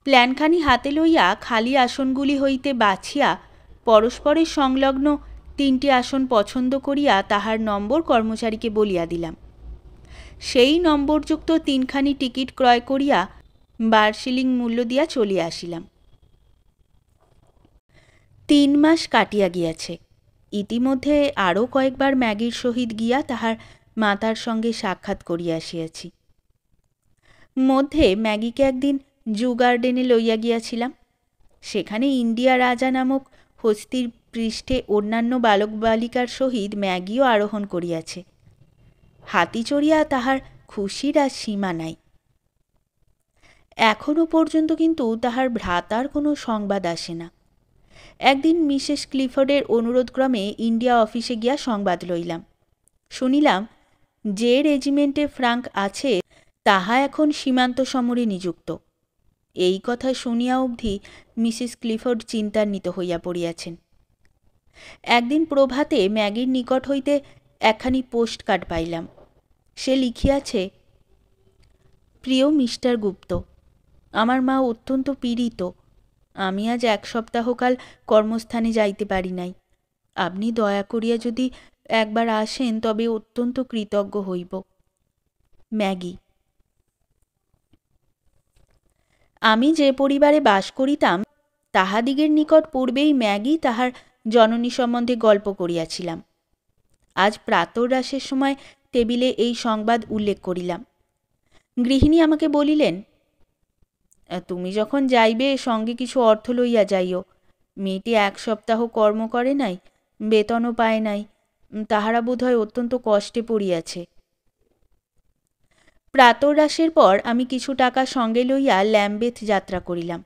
প্ল্যানখানি হাতে লইয়া খালি আসনগুলি হইতে বাছিয়া পরস্পরের সংলগ্ন 3টি আসন পছন্দ করিয়া তাহার নম্বর কর্মচারীকে বলিয়া দিলাম। সেই নম্বরযুক্ত 3খানি টিকিট ক্রয় করিয়া 12 শিলিং মূল্য দিয়া চলিয়া আসিলাম। 3 মাস কাটিয়া গিয়াছে। ইতিমধ্যে আরও কয়েকবার ম্যাগির সহিত গিয়া তাহার মাতার সঙ্গে সাক্ষাৎ করিয়া আসিয়াছি। মধ্যে ম্যাগিকে একদিন জু গার্ডেনে লইয়া গিয়াছিলাম। সেখানে ইন্ডিয়া রাজা নামক হস্তির পৃষ্ঠে অন্যান্য বালক বালিকার সহিত ম্যাগিও আরোহণ করিয়াছে। হাতি চড়িয়া তাহার খুশির আর সীমা নাই। এখনও পর্যন্ত কিন্তু তাহার ভ্রাতার কোনো সংবাদ আসে না। একদিন মিসেস ক্লিফোর্ডের অনুরোধক্রমে ইন্ডিয়া অফিসে গিয়া সংবাদ লইলাম। শুনিলাম যে রেজিমেন্টে ফ্রাঙ্ক আছে তাহা এখন সীমান্ত সমরে নিযুক্ত। এই কথা শুনিয়া অবধি মিসেস ক্লিফোর্ড চিন্তান্বিত হইয়া পড়িয়াছেন। একদিন প্রভাতে ম্যাগির নিকট হইতে একখানি পোস্ট কার্ড পাইলাম। সে লিখিয়াছে, প্রিয় মিস্টার গুপ্ত, আমার মা অত্যন্ত পীড়িত। আমি আজ 1 সপ্তাহকাল কর্মস্থানে যাইতে পারি নাই। আপনি দয়া করিয়া যদি একবার আসেন তবে অত্যন্ত কৃতজ্ঞ হইব। ম্যাগি। আমি যে পরিবারে বাস করিতাম তাহাদিগের নিকট পূর্বেই ম্যাগি তাহার জননী সম্বন্ধে গল্প করিয়াছিলাম। আজ প্রাতরাশের সময় টেবিলে এই সংবাদ উল্লেখ করিলাম। গৃহিণী আমাকে বলিলেন, তুমি যখন যাইবে সঙ্গে কিছু অর্থ লইয়া যাইও। মেয়েটি 1 সপ্তাহ কর্ম করে নাই, বেতনও পায় নাই, তাহারা বোধহয় অত্যন্ত কষ্টে পড়িয়াছে। প্রাতরাশের পর আমি কিছু টাকা সঙ্গে লইয়া ল্যাম্বেথ যাত্রা করিলাম।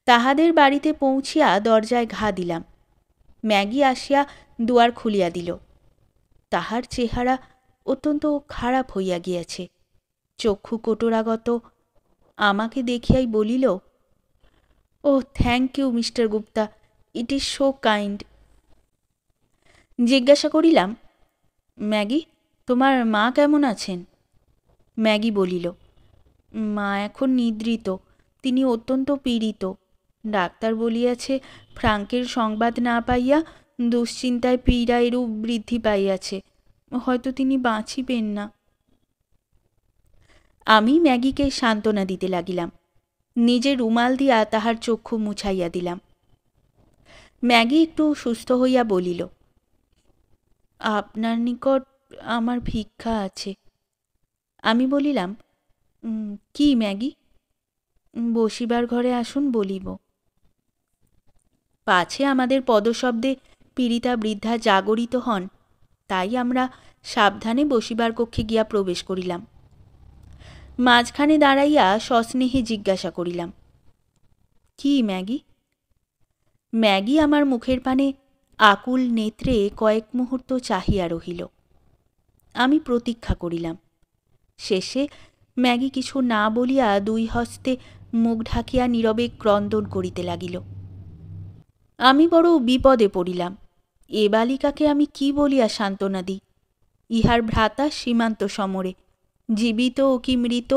তাহাদের বাড়িতে পৌঁছিয়া দরজায় ঘা দিলাম। ম্যাগি আসিয়া দুয়ার খুলিয়া দিল। তাহার চেহারা অত্যন্ত খারাপ হইয়া গিয়াছে, চক্ষু কটোরাগত। আমাকে দেখিয়াই বলিল, oh thank you mister Gupta, it is so kind. জিজ্ঞাসা করিলাম, ম্যাগি, তোমার মা কেমন আছেন? ম্যাগি বলিল, মা এখন নিদ্রিত, তিনি অত্যন্ত পীড়িত। ডাক্তার বলিয়াছে ফ্রাঙ্কের সংবাদ না পাইয়া দুশ্চিন্তায় পীড়া এরূপ বৃদ্ধি পাইয়াছে, হয়তো তিনি বাঁচিবেন না। আমি ম্যাগিকে সান্ত্বনা দিতে লাগিলাম। নিজে রুমাল দিয়া তাহার চক্ষু মুছাইয়া দিলাম। ম্যাগি একটু সুস্থ হইয়া বলিল, আপনার নিকট আমার ভিক্ষা আছে। আমি বলিলাম, কি ম্যাগি? বসিবার ঘরে আসুন, বলিব। পাছে আমাদের পদশব্দে পীড়িতা বৃদ্ধা জাগরিত হন, তাই আমরা সাবধানে বসিবার কক্ষে গিয়া প্রবেশ করিলাম। মাঝখানে দাঁড়াইয়া সস্নেহে জিজ্ঞাসা করিলাম, কি ম্যাগি? ম্যাগি আমার মুখের পানে আকুল নেত্রে কয়েক মুহূর্ত চাহিয়া রহিল। আমি প্রতীক্ষা করিলাম। শেষে ম্যাগি কিছু না বলিয়া 2 হস্তে মুখ ঢাকিয়া নীরবে ক্রন্দন করিতে লাগিল। আমি বড় বিপদে পড়িলাম। এ বালিকাকে আমি কি বলিয়া সান্ত্বনা দিই? ইহার ভ্রাতা সীমান্ত সমরে, জীবিত ও কি মৃত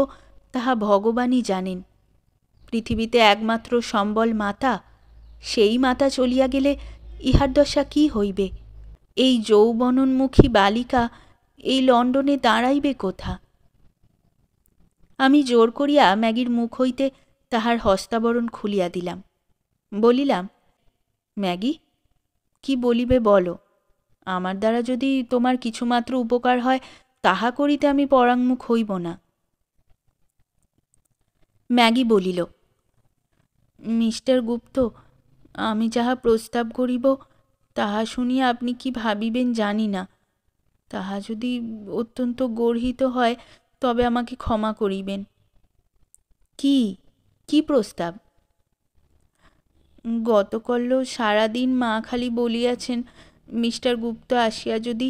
তাহা ভগবানই জানেন। পৃথিবীতে একমাত্র সম্বল মাতা, সেই মাতা চলিয়া গেলে ইহার দশা কি হইবে? এই যৌবনোন্মুখী বালিকা এই লণ্ডনে দাঁড়াইবে কোথা? আমি জোর করিয়া ম্যাগির মুখ হইতে তাহার হস্তাবরণ খুলিয়া দিলাম। বলিলাম, ম্যাগি, কি বলিবে বলো। আমার দ্বারা যদি তোমার কিছুমাত্র উপকার হয় তাহা করিতে আমি পরাঙ্মুখ হইব না। ম্যাগি বলিল, মিস্টার গুপ্ত, আমি যাহা প্রস্তাব করিব তাহা শুনিয়া আপনি কি ভাবিবেন জানি না। তাহা যদি অত্যন্ত গর্হিত হয় তবে আমাকে ক্ষমা করিবেন। কি কি প্রস্তাব? গতকল্য সারাদিন মা খালি বলিয়াছেন, মিস্টার গুপ্ত আসিয়া যদি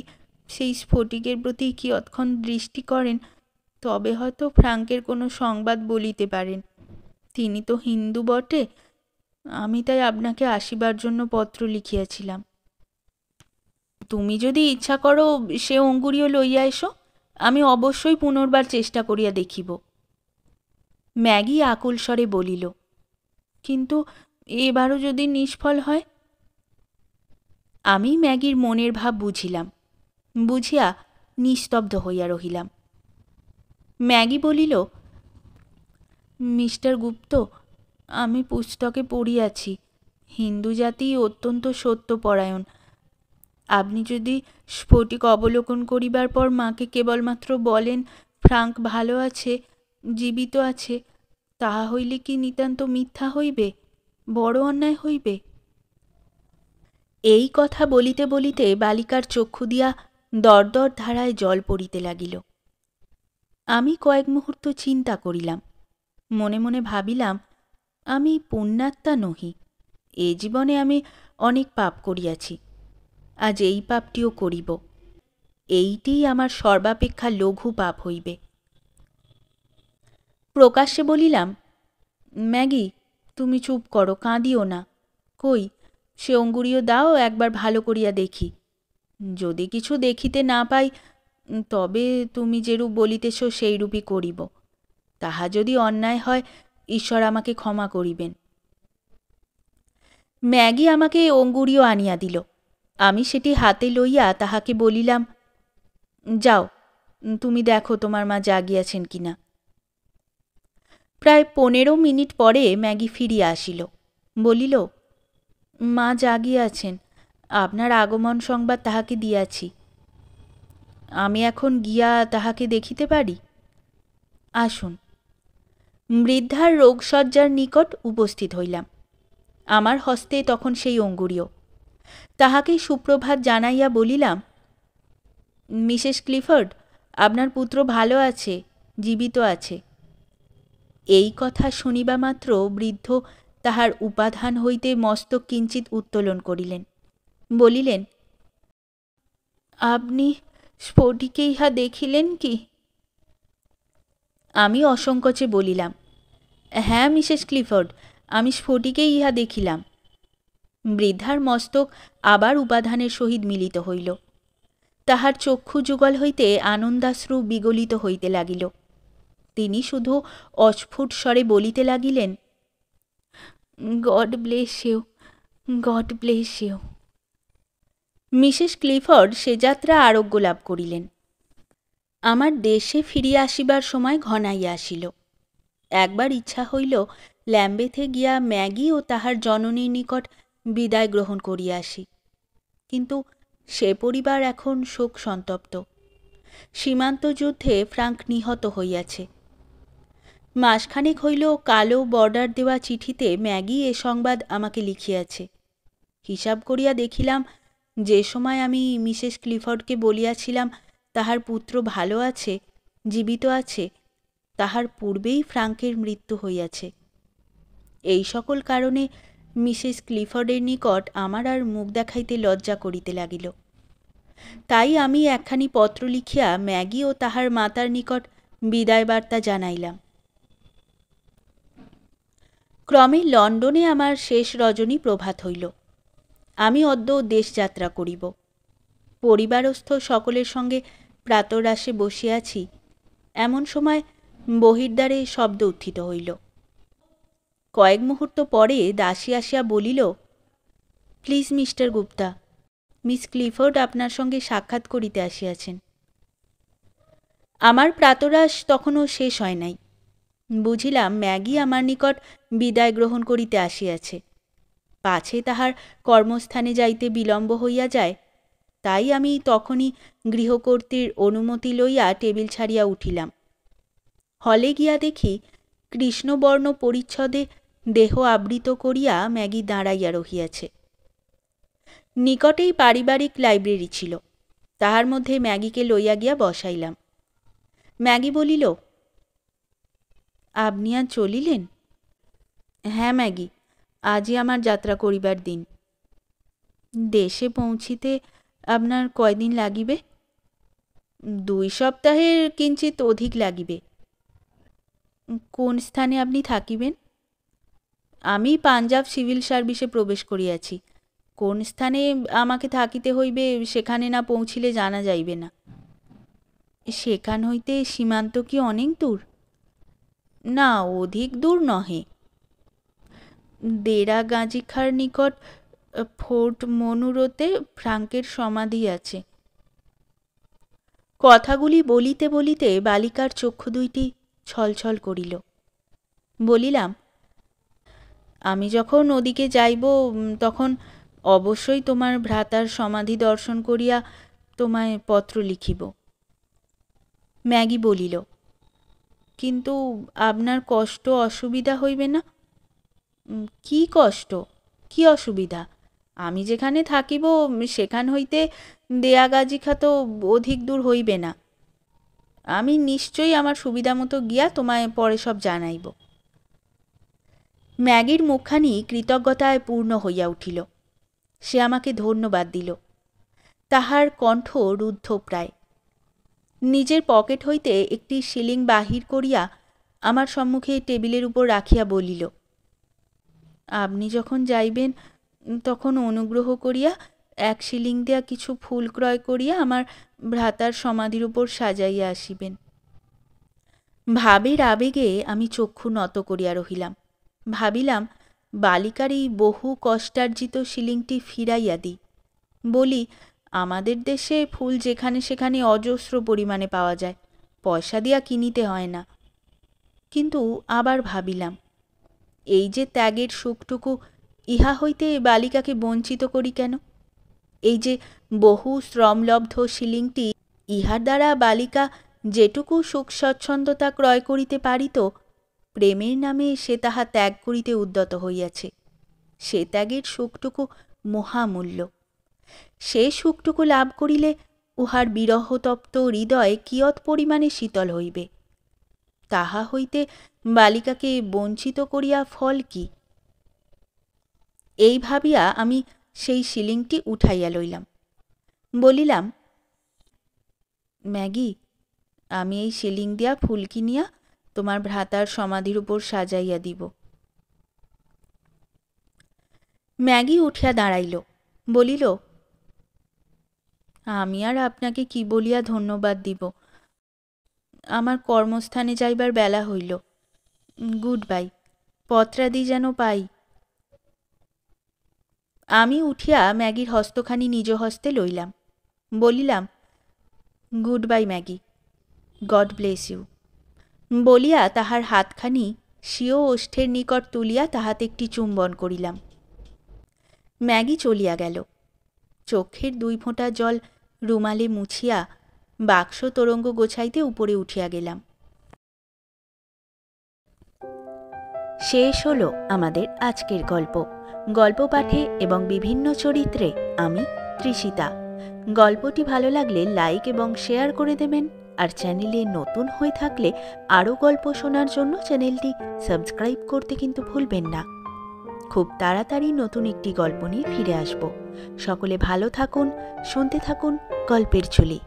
সেই স্ফটিকের প্রতি কিয়ৎক্ষণ দৃষ্টি করেন তবে হয়তো ফ্রাঙ্কের কোনো সংবাদ বলিতে পারেন। তিনি তো হিন্দু বটে। আমি তাই আপনাকে আসিবার জন্য পত্র লিখিয়াছিলাম। তুমি যদি ইচ্ছা করো সে অঙ্গুরীও লইয়া এসো, আমি অবশ্যই পুনর্বার চেষ্টা করিয়া দেখিব। ম্যাগি আকুল স্বরে বলিল, কিন্তু এবারও যদি নিষ্ফল হয়? আমি ম্যাগির মনের ভাব বুঝিলাম, বুঝিয়া নিস্তব্ধ হইয়া রহিলাম। ম্যাগি বলিল, মিস্টার গুপ্ত, আমি পুস্তকে পড়িয়াছি হিন্দু জাতি অত্যন্ত সত্যপরায়ণ। আপনি যদি স্ফটিক অবলোকন করিবার পর মাকে কেবলমাত্র বলেন ফ্রাঙ্ক ভালো আছে, জীবিত আছে, তাহা হইলে কি নিতান্ত মিথ্যা হইবে? বড় অন্যায় হইবে? এই কথা বলিতে বলিতে বালিকার চক্ষু দিয়া দরদর ধারায় জল পড়িতে লাগিল। আমি কয়েক মুহূর্ত চিন্তা করিলাম। মনে মনে ভাবিলাম, আমি পুণ্যাত্মা নহি। এ জীবনে আমি অনেক পাপ করিয়াছি, আজ এই পাপটিও করিব। এইটিই আমার সর্বাপেক্ষা লঘু পাপ হইবে। প্রকাশ্যে বলিলাম, ম্যাগি, তুমি চুপ করো, কাঁদিও না। কই, সে অঙ্গুরীয় দাও, একবার ভালো করিয়া দেখি। যদি কিছু দেখিতে না পাই, তবে তুমি যেরূপ বলিতেছ সেইরূপই করিব। তাহা যদি অন্যায় হয়, ঈশ্বর আমাকে ক্ষমা করিবেন। ম্যাগি আমাকে অঙ্গুরীয় আনিয়া দিল। আমি সেটি হাতে লইয়া তাহাকে বলিলাম, যাও, তুমি দেখো তোমার মা জাগিয়াছেন কিনা। প্রায় 15 মিনিট পরে ম্যাগি ফিরিয়া আসিল। বলিল, মা জাগিয়াছেন, আপনার আগমন সংবাদ তাহাকে দিয়াছি। আমি এখন গিয়া তাহাকে দেখিতে পারি? আসুন। বৃদ্ধার রোগশয্যার নিকট উপস্থিত হইলাম। আমার হস্তে তখন সেই অঙ্গুরীয়। তাহাকে সুপ্রভাত জানাইয়া বলিলাম, মিসেস ক্লিফোর্ড, আপনার পুত্র ভালো আছে, জীবিত আছে। এই কথা শুনিবা মাত্র বৃদ্ধ তাহার উপাধান হইতে মস্তক কিঞ্চিৎ উত্তোলন করিলেন। বলিলেন, আপনি স্ফটিকে ইহা দেখিলেন কি? আমি অসংকোচে বলিলাম, হ্যাঁ মিসেস ক্লিফোর্ড, আমি স্ফটিকেই ইহা দেখিলাম। বৃদ্ধার মস্তক আবার উপাধানের সহিত মিলিত হইল। তাহার চক্ষু যুগল হইতে আনন্দাশ্রু বিগলিত হইতে লাগিল। তিনি শুধু অস্ফুট স্বরে বলিতে লাগিলেন, God bless you, God bless you. Mrs Clifford সে যাত্রা আরোগ্য লাভ করিলেন। আমার দেশে ফিরিয়া আসিবার সময় ঘনাইয়া আসিল। একবার ইচ্ছা হইল ল্যাম্বেথে গিয়া ম্যাগি ও তাহার জননীর নিকট বিদায় গ্রহণ করিয়া আসি, কিন্তু সে পরিবার এখন শোক সন্তপ্ত। সীমান্ত যুদ্ধে ফ্রাঙ্ক নিহত হইয়াছে। মাসখানেক হইল কালো বর্ডার দেওয়া চিঠিতে ম্যাগি এ সংবাদ আমাকে লিখিয়াছে। হিসাব করিয়া দেখিলাম, যে সময় আমি মিসেস ক্লিফোর্ডকে বলিয়াছিলাম তাহার পুত্র ভালো আছে, জীবিত আছে, তাহার পূর্বেই ফ্রাঙ্কের মৃত্যু হইয়াছে। এই সকল কারণে মিসেস ক্লিফোর্ডের নিকট আমার আর মুখ দেখাইতে লজ্জা করিতে লাগিল। তাই আমি একখানি পত্র লিখিয়া ম্যাগি ও তাহার মাতার নিকট বিদায় বার্তা জানাইলাম। ক্রমে লন্ডনে আমার শেষ রজনী প্রভাত হইল। আমি অদ্য দেশযাত্রা করিব। পরিবারস্থ সকলের সঙ্গে প্রাতরাশে বসিয়াছি, এমন সময় বহির্দ্বারে শব্দ উত্থিত হইল। কয়েক মুহূর্ত পরে দাসী আসিয়া বলিল, please mister Gupta, miss Clifford আপনার সঙ্গে সাক্ষাৎ করিতে আসিয়াছেন। আমার প্রাতরাশ তখনও শেষ হয় নাই। বুঝিলাম ম্যাগি আমার নিকট বিদায় গ্রহণ করিতে আসিয়াছে। পাছে তাহার কর্মস্থানে যাইতে বিলম্ব হইয়া যায়, তাই আমি তখনই গৃহকর্ত্রীর অনুমতি লইয়া টেবিল ছাড়িয়া উঠিলাম। হলে গিয়া দেখি কৃষ্ণবর্ণ পরিচ্ছদে দেহ আবৃত করিয়া ম্যাগি দাঁড়াইয়া রহিয়াছে। নিকটেই পারিবারিক লাইব্রেরি ছিল, তাহার মধ্যে ম্যাগিকে লইয়া গিয়া বসাইলাম। ম্যাগি বলিল, আপনি আজ চলিলেন? হ্যাঁ ম্যাগি, আজই আমার যাত্রা করিবার দিন। দেশে পৌঁছিতে আপনার কয়দিন লাগিবে? 2 সপ্তাহের কিঞ্চিত অধিক লাগিবে। কোন স্থানে আপনি থাকিবেন? আমি পাঞ্জাব সিভিল সার্ভিসে প্রবেশ করিয়াছি। কোন স্থানে আমাকে থাকিতে হইবে সেখানে না পৌঁছিলে জানা যাইবে না। সেখান হইতে সীমান্ত কি অনেক দূর? না, অধিক দূর নহে। দেরা গাজীখার নিকট ফোর্ট মনুরোতে ফ্রাঙ্কের সমাধি আছে। কথাগুলি বলিতে বলিতে বালিকার চক্ষু দুইটি ছলছল করিল। বলিলাম, আমি যখন ওদিকে যাইব তখন অবশ্যই তোমার ভ্রাতার সমাধি দর্শন করিয়া তোমায় পত্র লিখিব। ম্যাগি বলিল, কিন্তু আপনার কষ্ট অসুবিধা হইবে না? কি কষ্ট, কি অসুবিধা? আমি যেখানে থাকিব সেখান হইতে দেয়াগাজীখা তো অধিক দূর হইবে না। আমি নিশ্চয়ই আমার সুবিধা মতো গিয়া তোমায় পরে সব জানাইব। ম্যাগির মুখখানি কৃতজ্ঞতায় পূর্ণ হইয়া উঠিল। সে আমাকে ধন্যবাদ দিল। তাহার কণ্ঠ রুদ্ধ প্রায়। নিজের পকেট হইতে একটি শিলিং বাহির করিয়া আমার সম্মুখে টেবিলের উপর রাখিয়া বলিল, আপনি যখন যাইবেন তখন অনুগ্রহ করিয়া 1 শিলিং দেয়া কিছু ফুল ক্রয় করিয়া আমার ভ্রাতার সমাধির উপর সাজাইয়া আসিবেন। ভাবের আবেগে আমি চক্ষু নত করিয়া রহিলাম। ভাবিলাম, বালিকার এই বহু কষ্টার্জিত শিলিংটি ফিরাইয়া দিই। বলি, আমাদের দেশে ফুল যেখানে সেখানে অজস্র পরিমাণে পাওয়া যায়, পয়সা দিয়া কিনিতে হয় না। কিন্তু আবার ভাবিলাম, এই যে ত্যাগের সুখটুকু, ইহা হইতে বালিকাকে বঞ্চিত করি কেন? এই যে বহু শ্রমলব্ধ শিলিংটি, ইহার দ্বারা বালিকা যেটুকু সুখ স্বচ্ছন্দতা ক্রয় করিতে পারিত, প্রেমের নামে সে তাহা ত্যাগ করিতে উদ্যত হইয়াছে। সে ত্যাগের সুখটুকু মহামূল্য। সে সুখটুকু লাভ করিলে উহার বিরহতপ্ত হৃদয় কিয়ৎ পরিমাণে শীতল হইবে। তাহা হইতে বালিকাকে বঞ্চিত করিয়া ফল কি? এই ভাবিয়া আমি সেই শিলিংটি উঠাইয়া লইলাম। বলিলাম, ম্যাগি, আমি এই শিলিং দিয়া ফুল কিনিয়া তোমার ভ্রাতার সমাধির উপর সাজাইয়া দিব। ম্যাগি উঠিয়া দাঁড়াইল, বলিল, আমি আর আপনাকে কি বলিয়া ধন্যবাদ দিব? আমার কর্মস্থানে যাইবার বেলা হইল। গুড বাই, পত্রাদি যেন পাই। আমি উঠিয়া ম্যাগির হস্তখানি নিজ হস্তে লইলাম। বলিলাম, good bye Maggie, God bless you. বলিয়া তাহার হাতখানি স্বীয় ওষ্ঠের নিকট তুলিয়া তাহাতে একটি চুম্বন করিলাম। ম্যাগি চলিয়া গেল। চক্ষের 2 ফোঁটা জল রুমালে মুছিয়া বাক্স তোরঙ্গ গোছাইতে উপরে উঠিয়া গেলাম। শেষ হলো আমাদের আজকের গল্প। গল্প পাঠে এবং বিভিন্ন চরিত্রে আমি তৃষিতা। গল্পটি ভালো লাগলে লাইক এবং শেয়ার করে দেবেন। আর চ্যানেলে নতুন হয়ে থাকলে আরও গল্প শোনার জন্য চ্যানেলটি সাবস্ক্রাইব করতে কিন্তু ভুলবেন না। খুব তাড়াতাড়ি নতুন একটি গল্প নিয়ে ফিরে আসব। সকলে ভালো থাকুন, শুনতে থাকুন গল্পের ঝুলি।